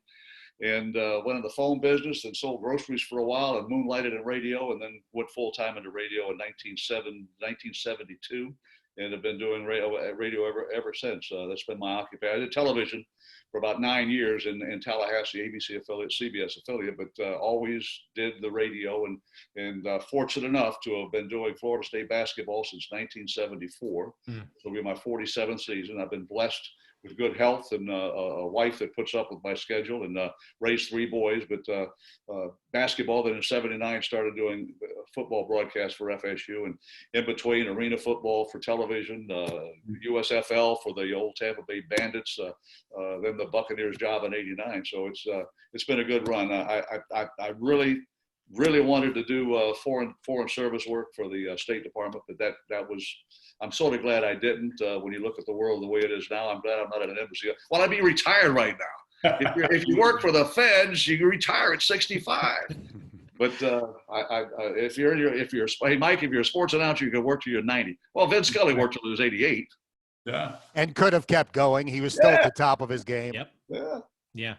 And went in the phone business and sold groceries for a while and moonlighted in radio, and then went full-time into radio in 1972 and have been doing radio ever since. That's been my occupation. I did television for about 9 years in Tallahassee, ABC affiliate, CBS affiliate, but always did the radio and fortunate enough to have been doing Florida State basketball since 1974. This will be my 47th season. I've been blessed with good health and a wife that puts up with my schedule, and raised 3 boys. But basketball, then in '79 started doing football broadcasts for FSU, and in between arena football for television, USFL for the old Tampa Bay Bandits, then the Buccaneers job in '89. So it's been a good run. I really wanted to do foreign service work for the State Department, but that was, I'm sort of glad I didn't. When you look at the world the way it is now, I'm glad I'm not at an embassy. Well, I'd be retired right now. If you work for the feds, you can retire at 65. But if you're hey Mike, if you're a sports announcer, you can work till you're 90. Well, Vin Scully worked till he was 88. Yeah, and could have kept going. He was still at the top of his game. Yep. Yeah.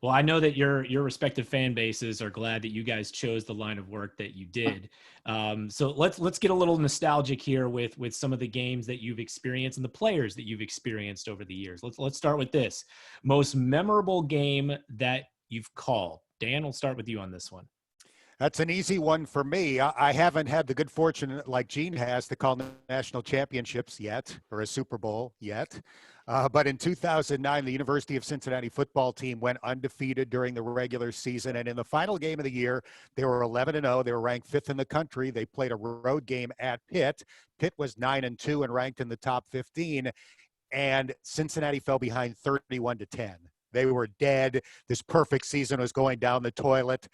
Well, I know that your respective fan bases are glad that you guys chose the line of work that you did. So let's get a little nostalgic here with some of the games that you've experienced and the players that you've experienced over the years. Let's start with this. Most memorable game that you've called. Dan, we'll start with you on this one. That's an easy one for me. I haven't had the good fortune like Gene has to call national championships yet, or a Super Bowl yet. But in 2009, the University of Cincinnati football team went undefeated during the regular season. And in the final game of the year, they were 11-0. They were ranked 5th in the country. They played a road game at Pitt. Pitt was 9-2 and ranked in the top 15. And Cincinnati fell behind 31-10. They were dead. This perfect season was going down the toilet.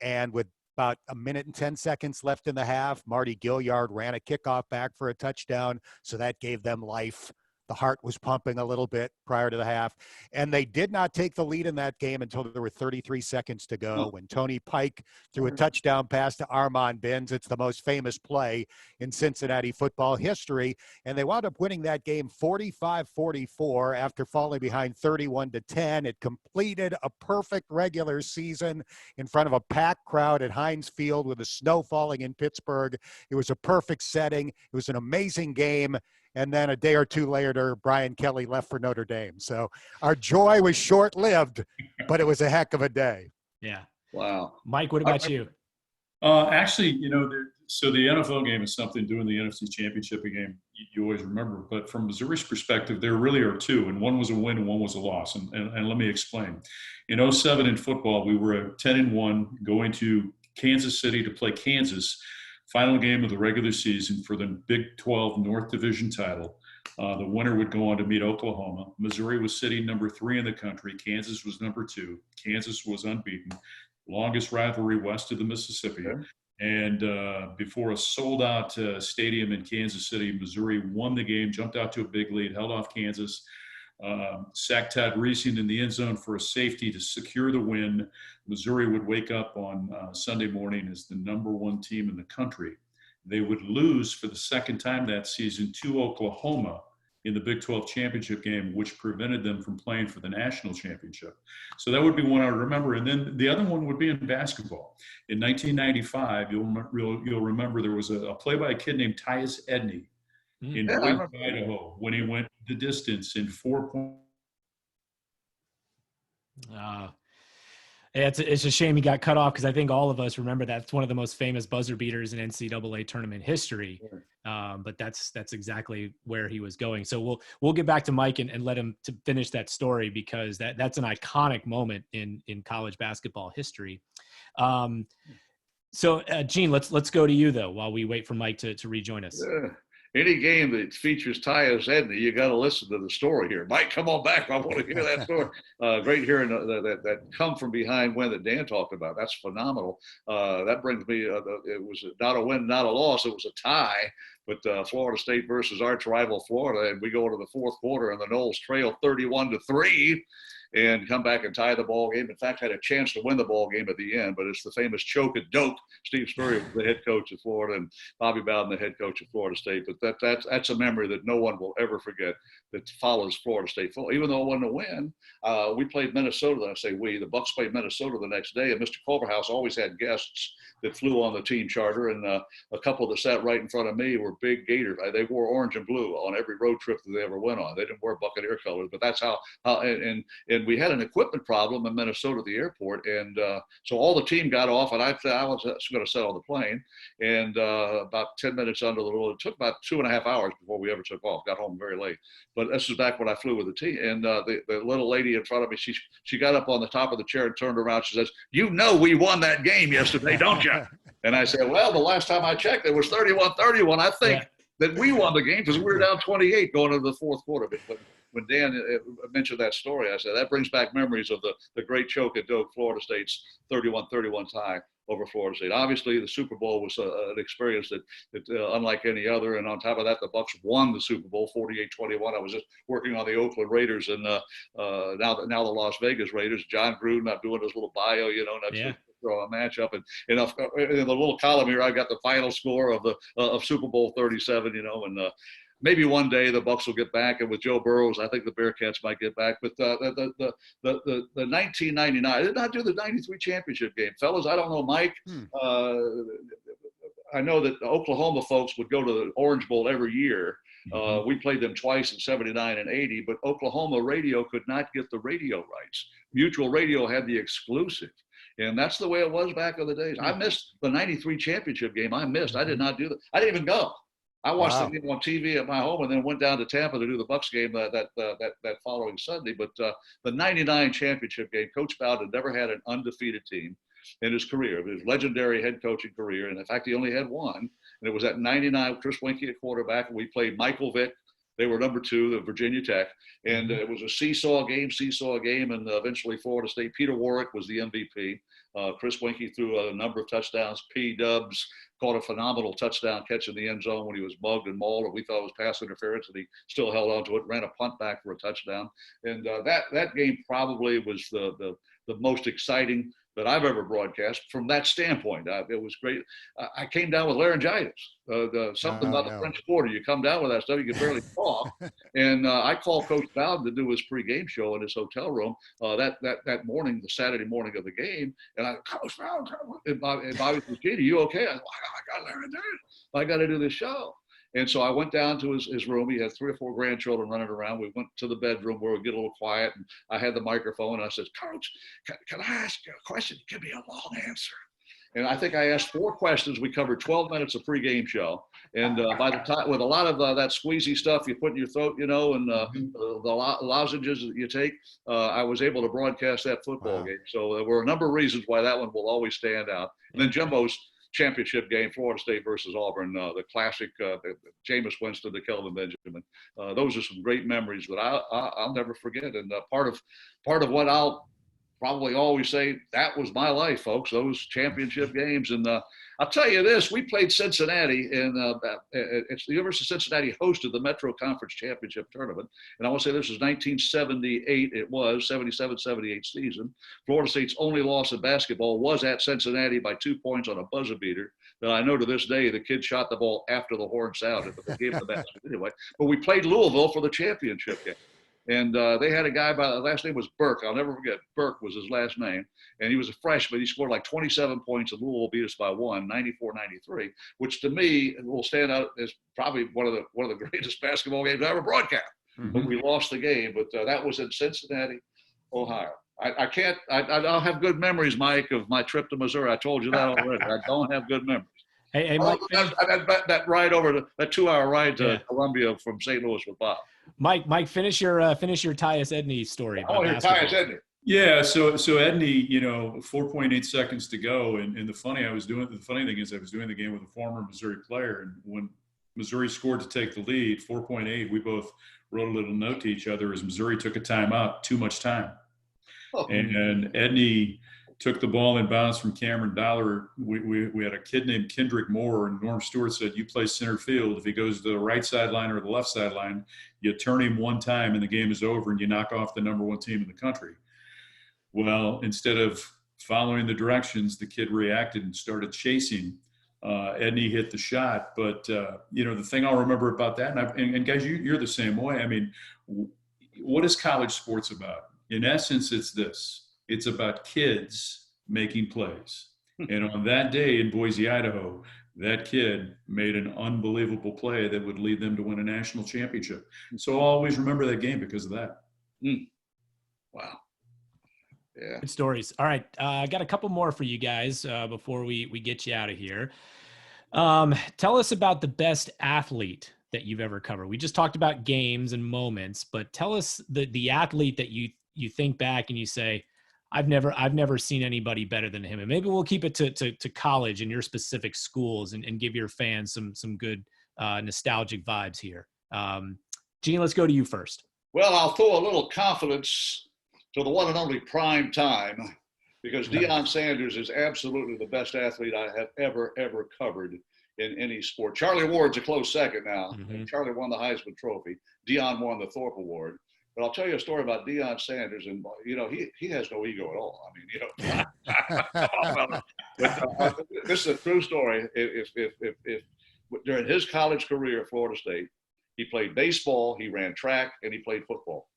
And with about 1 minute and 10 seconds left in the half, Marty Gilliard ran a kickoff back for a touchdown. So that gave them life. The heart was pumping a little bit prior to the half. And they did not take the lead in that game until there were 33 seconds to go when Tony Pike threw a touchdown pass to Armand Binns. It's the most famous play in Cincinnati football history. And they wound up winning that game 45-44 after falling behind 31-10. It completed a perfect regular season in front of a packed crowd at Heinz Field with the snow falling in Pittsburgh. It was a perfect setting. It was an amazing game. And then a day or two later, Brian Kelly left for Notre Dame. So our joy was short-lived, but it was a heck of a day. Yeah. Wow. Mike, what about you? Actually, so the NFL game is something, doing the NFC Championship game, you always remember. But from Missouri's perspective, there really are two, and one was a win and one was a loss. And let me explain. In 2007 in football, we were 10-1 going to Kansas City to play Kansas. Final game of the regular season for the Big 12 North Division title. The winner would go on to meet Oklahoma. Missouri was sitting number 3 in the country. Kansas was number 2. Kansas was unbeaten. Longest rivalry west of the Mississippi. Okay. And before a sold-out stadium in Kansas City, Missouri won the game, jumped out to a big lead, held off Kansas. Sacked Todd Reesing in the end zone for a safety to secure the win. Missouri would wake up on Sunday morning as the number 1 team in the country. They would lose for the second time that season to Oklahoma in the Big 12 championship game, which prevented them from playing for the national championship. So that would be one I would remember. And then the other one would be in basketball. In 1995, you'll remember there was a play by a kid named Tyus Edney in Boise, Idaho, when he went the distance in 4 points. It's a shame he got cut off, because I think all of us remember that's one of the most famous buzzer beaters in NCAA tournament history. But that's exactly where he was going. So we'll get back to Mike and let him to finish that story, because that's an iconic moment in college basketball history. So Gene, let's go to you though while we wait for Mike to rejoin us. any game that features Tyus Edney, you got to listen to the story here. Mike, come on back. I want to hear that story. Great hearing that come from behind win that Dan talked about. That's phenomenal. That brings me, it was not a win, not a loss. It was a tie, but Florida State versus arch rival Florida. And we go into the fourth quarter and the Noles trail 31-3. And come back and tie the ball game. In fact, had a chance to win the ball game at the end, but it's the famous choke and doke. Steve Spurrier was the head coach of Florida, and Bobby Bowden, the head coach of Florida State. But that's a memory that no one will ever forget that follows Florida State football. Even though it wasn't a win, we played Minnesota. I say we. The Bucks played Minnesota the next day, and Mr. Culverhouse always had guests that flew on the team charter, and a couple that sat right in front of me were big Gators. They wore orange and blue on every road trip that they ever went on. They didn't wear Buccaneer colors, but that's how and we had an equipment problem in Minnesota at the airport, and so all the team got off, and I was going to set on the plane, and about 10 minutes under the road, it took about 2.5 hours before we ever took off. Got home very late, but this is back when I flew with the team, and the little lady in front of me, she got up on the top of the chair and turned around. She says, "You know we won that game yesterday, don't you?" And I said, "Well, the last time I checked, it was 31-31. I think that we won the game because we were down 28 going into the fourth quarter." But when Dan mentioned that story, I said, that brings back memories of the great choke at Doak, Florida State's 31-31 tie over Florida State. Obviously, the Super Bowl was an experience that unlike any other. And on top of that, the Bucs won the Super Bowl 48-21. I was just working on the Oakland Raiders and now the Las Vegas Raiders. John Gruden not doing his little bio, throw a matchup, and in the little column here, I got the final score of Super Bowl 37. And maybe one day the Bucs will get back, and with Joe Burrows, I think the Bearcats might get back. But the 1999, I did not do the 93 championship game, fellas. I don't know, Mike. I know that the Oklahoma folks would go to the Orange Bowl every year. We played them twice in 79 and 80, but Oklahoma radio could not get the radio rights. Mutual Radio had the exclusive. And that's the way it was back in the days. I missed the 93 championship game. I did not do that. I didn't even go. I watched the game on TV at my home and then went down to Tampa to do the Bucs game that following Sunday. But the 99 championship game, Coach Bowden never had an undefeated team in his career, his legendary head coaching career. And in fact, he only had one. And it was at 99, Chris Winkie at quarterback. And we played Michael Vick. They were number 2 of Virginia Tech. And it was a seesaw game. And eventually Florida State. Peter Warwick was the MVP. Chris Winkie threw a number of touchdowns. P-Dubs caught a phenomenal touchdown catch in the end zone when he was mugged and mauled, and we thought it was pass interference, and he still held on to it, ran a punt back for a touchdown. And that game probably was the most exciting that I've ever broadcast from that standpoint. It was great. I came down with laryngitis, something about the French Quarter. You come down with that stuff, you can barely talk. And I called Coach Bowden to do his pregame show in his hotel room that morning, the Saturday morning of the game. And I, Coach Bowden, and Bobby says, "Gene, are you okay?" I said, "I got laryngitis. I got to do this show." And so I went down to his room. He had 3 or 4 grandchildren running around. We went to the bedroom where we get a little quiet, and I had the microphone. And I said, "Coach, can I ask you a question? Give me a long answer." And I think I asked 4 questions. We covered 12 minutes of pregame show. And by the time, with a lot of that squeezy stuff you put in your throat, and the lozenges that you take, I was able to broadcast that football game. So there were a number of reasons why that one will always stand out. And then Jumbo's championship game, Florida State versus Auburn, the classic, Jameis Winston to Kelvin Benjamin. Those are some great memories that I'll never forget. And part of what I'll probably always say, that was my life, folks, those championship games. And I'll tell you this, we played Cincinnati, and it's the University of Cincinnati hosted the Metro Conference Championship Tournament. And I want to say this was 1978, it was, 77-78 season. Florida State's only loss in basketball was at Cincinnati by 2 points on a buzzer beater. That I know to this day, the kid shot the ball after the horn sounded, but they gave the basket anyway. But we played Louisville for the championship game. And they had a guy by the last name was Burke. I'll never forget. Burke was his last name. And he was a freshman. He scored like 27 points, and Louisville beat us by 1, 94-93, which to me will stand out as probably one of the greatest basketball games I ever broadcast. But we lost the game. But that was in Cincinnati, Ohio. I don't have good memories, Mike, of my trip to Missouri. I told you that already. I don't have good memories. Hey, Mike. That ride over that 2-hour ride to Columbia from St. Louis with Bob. Mike, finish your Tyus Edney story. Oh, your Tyus Edney. Yeah, so Edney, 4.8 seconds to go, and the funny thing is I was doing the game with a former Missouri player, and when Missouri scored to take the lead, 4.8. We both wrote a little note to each other as Missouri took a timeout, too much time. And Edney took the ball in bounds from Cameron Dollar. We had a kid named Kendrick Moore, and Norm Stewart said, you play center field. If he goes to the right sideline or the left sideline, you turn him one time and the game is over and you knock off the number one team in the country. Well, instead of following the directions, the kid reacted and started chasing. Edney hit the shot. But, the thing I'll remember about that, and guys, you're the same way. I mean, what is college sports about? In essence, it's this. It's about kids making plays. And on that day in Boise, Idaho, that kid made an unbelievable play that would lead them to win a national championship. So I'll always remember that game because of that. Wow. Yeah. Good stories. All right. I got a couple more for you guys before we get you out of here. Tell us about the best athlete that you've ever covered. We just talked about games and moments, but tell us the athlete that you think back and you say, I've never seen anybody better than him. And maybe we'll keep it to college and your specific schools and give your fans some good nostalgic vibes here. Gene, let's go to you first. Well, I'll throw a little confidence to the one and only Prime Time, because Deion Sanders is absolutely the best athlete I have ever covered in any sport. Charlie Ward's a close second now. Mm-hmm. Charlie won the Heisman Trophy. Deion won the Thorpe Award. But I'll tell you a story about Deion Sanders, and he has no ego at all. I mean, but, this is a true story. If during his college career at Florida State, he played baseball, he ran track, and he played football.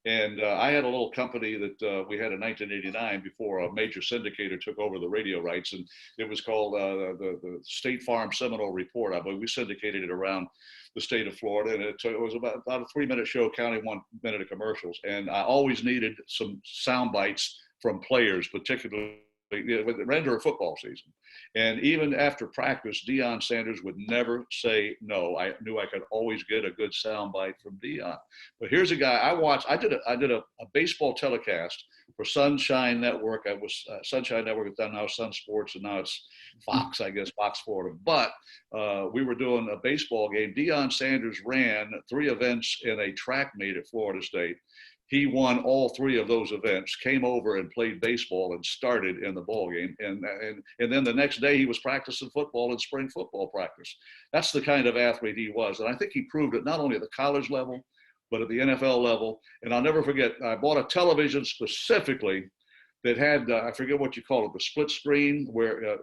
And I had a little company that we had in 1989 before a major syndicator took over the radio rights, and it was called the State Farm Seminole Report. I believe we syndicated it around the state of Florida, and it was about a 3-minute show counting 1 minute of commercials. And I always needed some sound bites from players, particularly during a football season. And even after practice, Deion Sanders would never say no. I knew I could always get a good sound bite from Deion. But here's a guy I watched. I did a baseball telecast for Sunshine Network. I was Sunshine Network is now Sun Sports, and now it's Fox, I guess, Fox Florida. But we were doing a baseball game. Deion Sanders ran 3 events in a track meet at Florida State. He won all 3 of those events, came over and played baseball and started in the ball game. And then the next day he was practicing football in spring football practice. That's the kind of athlete he was. And I think he proved it not only at the college level, but at the NFL level. And I'll never forget, I bought a television specifically that had, I forget what you call it, the split screen, where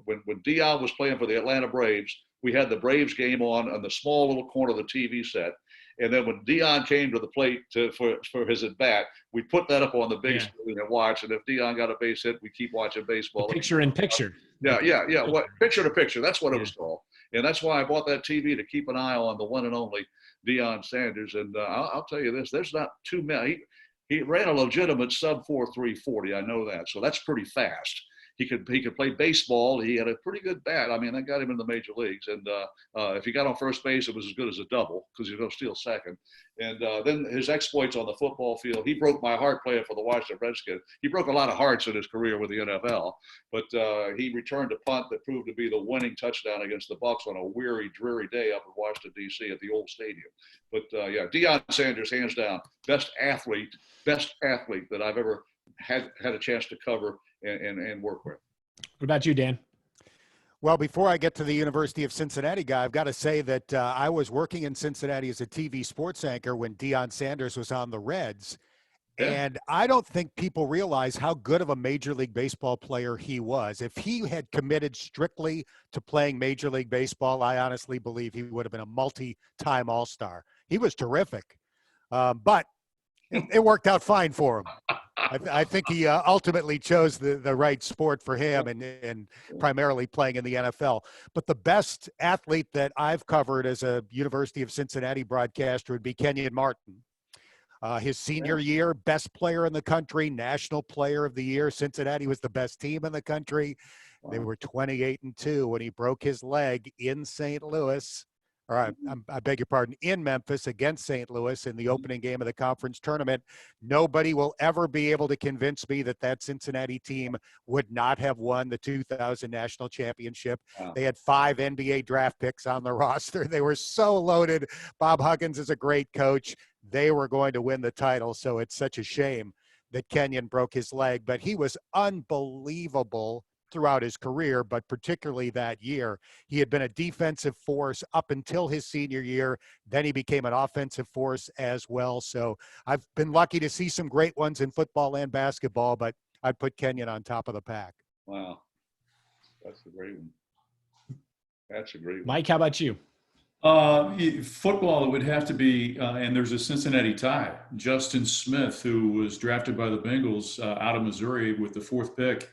when Deion was playing for the Atlanta Braves, we had the Braves game on the small little corner of the TV set. And then when Deion came to the plate for his at-bat, we put that up on the big screen and watch. And if Deion got a base hit, we keep watching baseball. Picture in picture. Yeah. What picture to picture? That's what it was called. And that's why I bought that TV, to keep an eye on the one and only Deion Sanders. And I'll tell you this: there's not too many. He ran a legitimate sub 4.340. I know that, so that's pretty fast. He could play baseball. He had a pretty good bat. I mean, that got him in the major leagues. And if he got on first base, it was as good as a double, because he was going to steal second. And then his exploits on the football field, he broke my heart playing for the Washington Redskins. He broke a lot of hearts in his career with the NFL. But he returned a punt that proved to be the winning touchdown against the Bucs on a weary, dreary day up in Washington, D.C. at the old stadium. But, Deion Sanders, hands down, best athlete that I've ever had a chance to cover and work with. What about you, Dan? Well, before I get to the University of Cincinnati guy, I've got to say that I was working in Cincinnati as a TV sports anchor when Deion Sanders was on the Reds. Yeah. And I don't think people realize how good of a Major League Baseball player he was. If he had committed strictly to playing Major League Baseball, I honestly believe he would have been a multi-time All-Star. He was terrific. But it worked out fine for him. I think he ultimately chose the right sport for him and primarily playing in the NFL. But the best athlete that I've covered as a University of Cincinnati broadcaster would be Kenyon Martin. His senior year, best player in the country, National Player of the Year. Cincinnati was the best team in the country. Wow. They were 28-2 when he broke his leg in St. Louis. All right, I beg your pardon, in Memphis against St. Louis in the opening game of the conference tournament. Nobody will ever be able to convince me that that Cincinnati team would not have won the 2000 national championship. Wow. They had 5 NBA draft picks on the roster. They were so loaded. Bob Huggins is a great coach. They were going to win the title, so it's such a shame that Kenyon broke his leg, but he was unbelievable throughout his career, but particularly that year. He had been a defensive force up until his senior year. Then he became an offensive force as well. So I've been lucky to see some great ones in football and basketball, but I'd put Kenyon on top of the pack. Wow. That's a great one. That's a great one. Mike, how about you? Football, it would have to be, and there's a Cincinnati tie. Justin Smith, who was drafted by the Bengals out of Missouri with the 4th pick.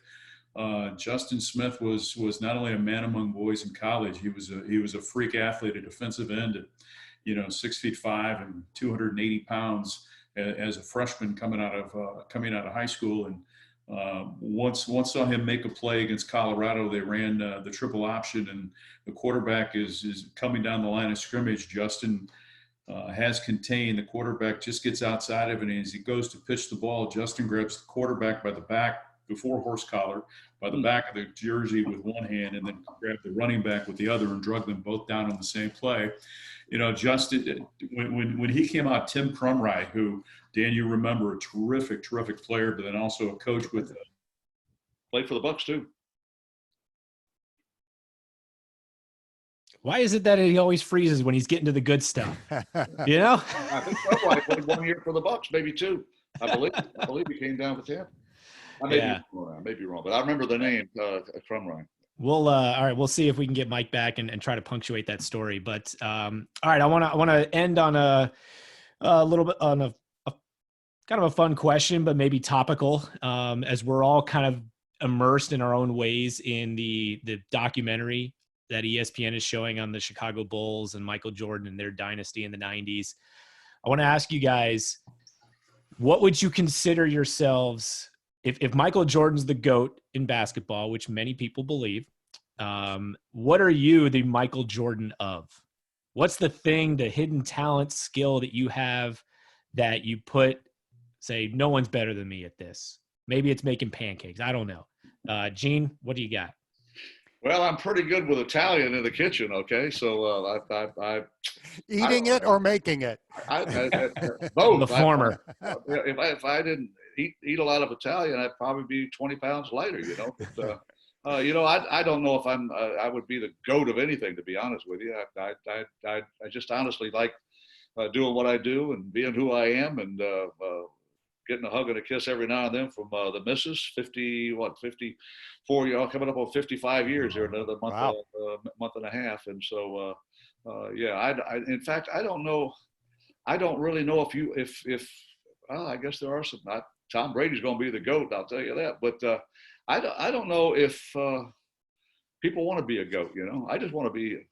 Justin Smith was not only a man among boys in college, he was a freak athlete, a defensive end at 6'5" and 280 pounds as a freshman coming out of high school. And once saw him make a play against Colorado. They ran the triple option, and the quarterback is coming down the line of scrimmage. Justin has contained. The quarterback just gets outside of it, and as he goes to pitch the ball, Justin grabs the quarterback by the back, before horse collar, by the back of the jersey with one hand, and then grabbed the running back with the other and drug them both down on the same play. Justin, when he came out, Tim Crumry, who, Dan, you remember, a terrific player, but then also a coach with played for the Bucks too. Why is it that he always freezes when he's getting to the good stuff? I think Crumry played 1 year for the Bucks, maybe 2. I believe he came down with him. I may be wrong, but I remember the name Crumry. We'll all right. We'll see if we can get Mike back and try to punctuate that story. But all right, I want to end on a little bit on a kind of a fun question, but maybe topical, as we're all kind of immersed in our own ways in the documentary that ESPN is showing on the Chicago Bulls and Michael Jordan and their dynasty in the 90s. I want to ask you guys, what would you consider yourselves? If Michael Jordan's the GOAT in basketball, which many people believe, what are you the Michael Jordan of? What's the thing, the hidden talent, skill that you have that you say, no one's better than me at this? Maybe it's making pancakes. I don't know. Gene, what do you got? Well, I'm pretty good with Italian in the kitchen. Okay, so eating it or making it. Both. The former. If I didn't eat a lot of Italian, I'd probably be 20 pounds lighter. But, I don't know if I would be the GOAT of anything, to be honest with you. I just honestly like doing what I do and being who I am, and getting a hug and a kiss every now and then from the missus. 54 years, coming up on 55 years here in another month, wow. Month and a half. And so, in fact, I don't know. I don't really know if I guess there are some. Tom Brady's going to be the GOAT, I'll tell you that. But I don't know if people want to be a GOAT. I just want to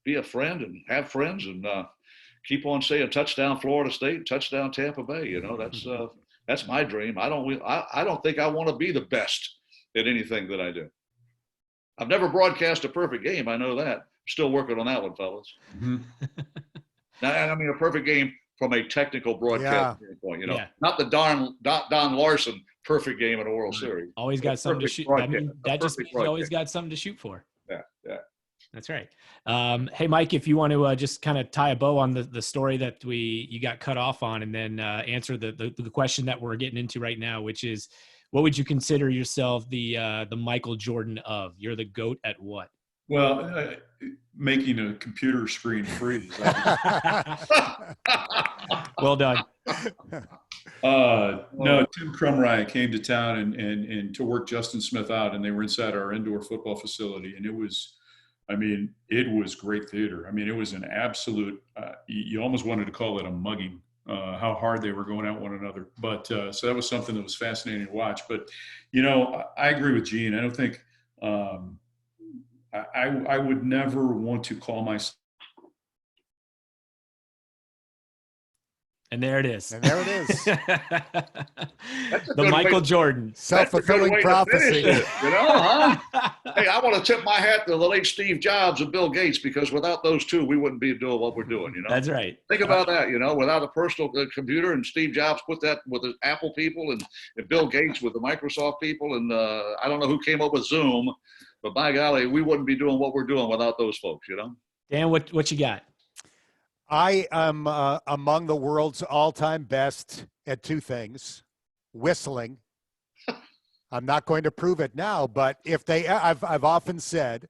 be a friend and have friends and keep on saying touchdown Florida State, touchdown Tampa Bay. That's my dream. I don't think I want to be the best at anything that I do. I've never broadcast a perfect game. I know that. I'm still working on that one, fellas. Mm-hmm. Now, I mean, a perfect game from a technical broadcast standpoint, not the Don Larson perfect game in a World Series. Always got something to shoot. I mean, that just means you always got something to shoot for. Yeah. That's right. Hey, Mike, if you want to just kind of tie a bow on the story that you got cut off on, and then answer the question that we're getting into right now, which is, what would you consider yourself the Michael Jordan of? You're the GOAT at what? Well, making a computer screen freeze. Well done. No, Tim Crumry came to town and to work Justin Smith out, and they were inside our indoor football facility, and it was great theater. I mean, it was an absolute, you almost wanted to call it a mugging, how hard they were going at one another. But so that was something that was fascinating to watch. But, I agree with Gene. I don't think, I would never want to call myself. And there it is. And there it is. The Michael Jordan. Self-fulfilling prophecy. It, huh? Hey, I want to tip my hat to the late Steve Jobs and Bill Gates, because without those two, we wouldn't be doing what we're doing, That's right. Think about that, without a personal computer, and Steve Jobs put that with the Apple people, and Bill Gates with the Microsoft people, and I don't know who came up with Zoom, but by golly, we wouldn't be doing what we're doing without those folks, Dan, what you got? I am among the world's all-time best at two things: whistling. I'm not going to prove it now, but if I've often said,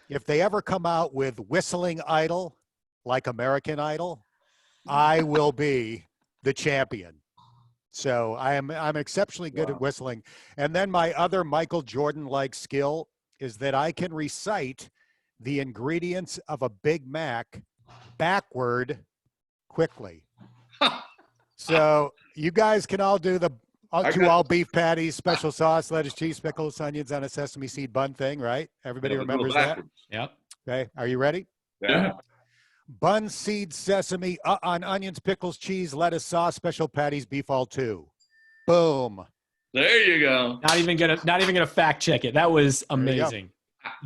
if they ever come out with Whistling Idol, like American Idol, I will be the champion. So I'm exceptionally good at whistling. And then my other Michael Jordan-like skill is that I can recite the ingredients of a Big Mac backward quickly. So you guys can all do the all beef patties, special sauce, lettuce, cheese, pickles, onions on a sesame seed bun thing, right? Everybody remembers that? Yep. Okay. Are you ready? Yeah. Bun, seed, sesame, on onions, pickles, cheese, lettuce, sauce, special patties, beef all two. Boom. There you go. Not even gonna fact check it. That was amazing.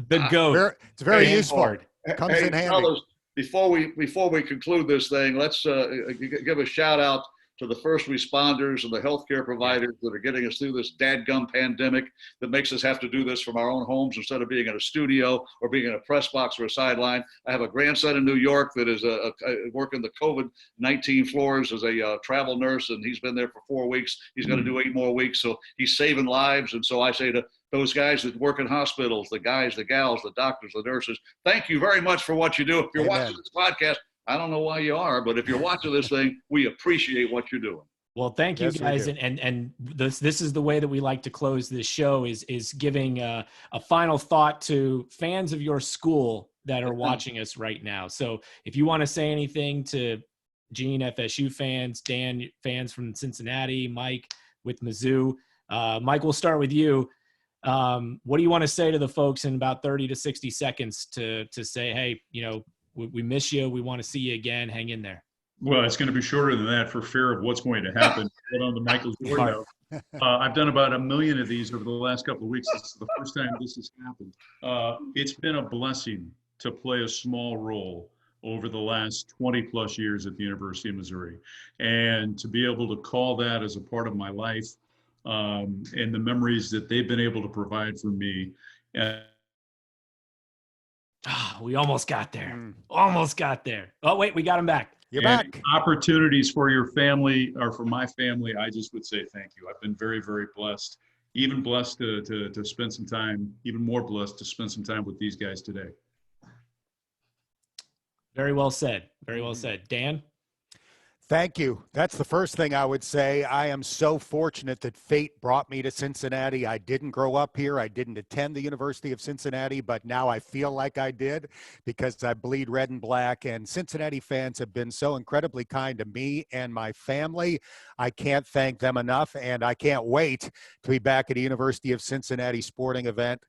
The GOAT. It's very Dan useful. Hoard. Comes in handy. Fellas, before we conclude this thing, let's give a shout out to the first responders and the healthcare providers that are getting us through this dadgum pandemic that makes us have to do this from our own homes instead of being in a studio or being in a press box or a sideline. I have a grandson in New York that is working the COVID-19 floors as a travel nurse, and he's been there for 4 weeks. He's going to do 8 more weeks, so he's saving lives. And so I say to those guys that work in hospitals, the guys, the gals, the doctors, the nurses, thank you very much for what you do. If you're watching this podcast, I don't know why you are, but if you're watching this thing, we appreciate what you're doing. Well, thank you guys. And this is the way that we like to close this show is giving a final thought to fans of your school that are watching us right now. So if you want to say anything to Gene, FSU fans, Dan, fans from Cincinnati, Mike with Mizzou, Mike, we'll start with you. What do you want to say to the folks in about 30 to 60 seconds to say, hey, we miss you. We want to see you again. Hang in there. Well, it's going to be shorter than that for fear of what's going to happen. On the Michael Jordan note, I've done about 1 million of these over the last couple of weeks. This is the first time this has happened. It's been a blessing to play a small role over the last 20 plus years at the University of Missouri, and to be able to call that as a part of my life and the memories that they've been able to provide for me. We almost got there. Almost got there. Oh, wait, we got him back. You're back. Opportunities for your family or for my family, I just would say thank you. I've been very, very blessed, even blessed to spend some time, even more blessed to spend some time with these guys today. Very well said. Very well said. Dan? Thank you. That's the first thing I would say. I am so fortunate that fate brought me to Cincinnati. I didn't grow up here. I didn't attend the University of Cincinnati, but now I feel like I did because I bleed red and black. And Cincinnati fans have been so incredibly kind to me and my family. I can't thank them enough, and I can't wait to be back at a University of Cincinnati sporting event,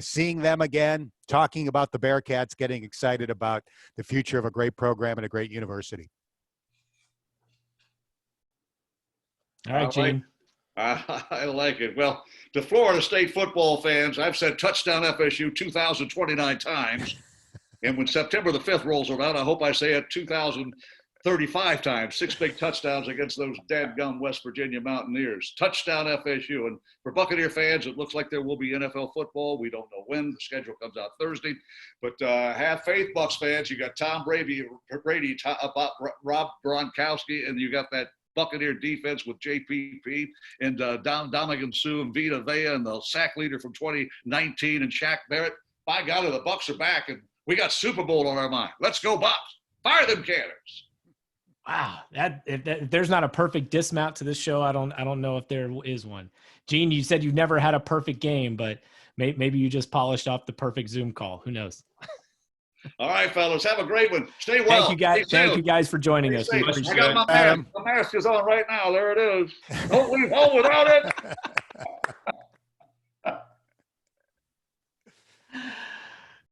seeing them again, talking about the Bearcats, getting excited about the future of a great program and a great university. All right, Gene. I like it. Well, to Florida State football fans, I've said touchdown FSU 2,029 times. And when September the 5th rolls around, I hope I say it 2,035 times. 6 big touchdowns against those dadgum West Virginia Mountaineers. Touchdown FSU. And for Buccaneer fans, it looks like there will be NFL football. We don't know when. The schedule comes out Thursday. But have faith, Bucs fans. You got Tom Brady, Rob Gronkowski, and you got that Buccaneer defense with JPP and Dominican Sue and Vita Vea and the sack leader from 2019 and Shaq Barrett. By God, the Bucs are back, and we got Super Bowl on our mind. Let's go, Bucs. Fire them cannons. Wow, if there's not a perfect dismount to this show, I don't know if there is one. Gene, you said you've never had a perfect game, but maybe you just polished off the perfect Zoom call. Who knows? All right, fellas, have a great one. Stay well. Thank you guys. Thank you guys for joining us. I got my mask. The mask is on right now. There it is. Don't leave home without it.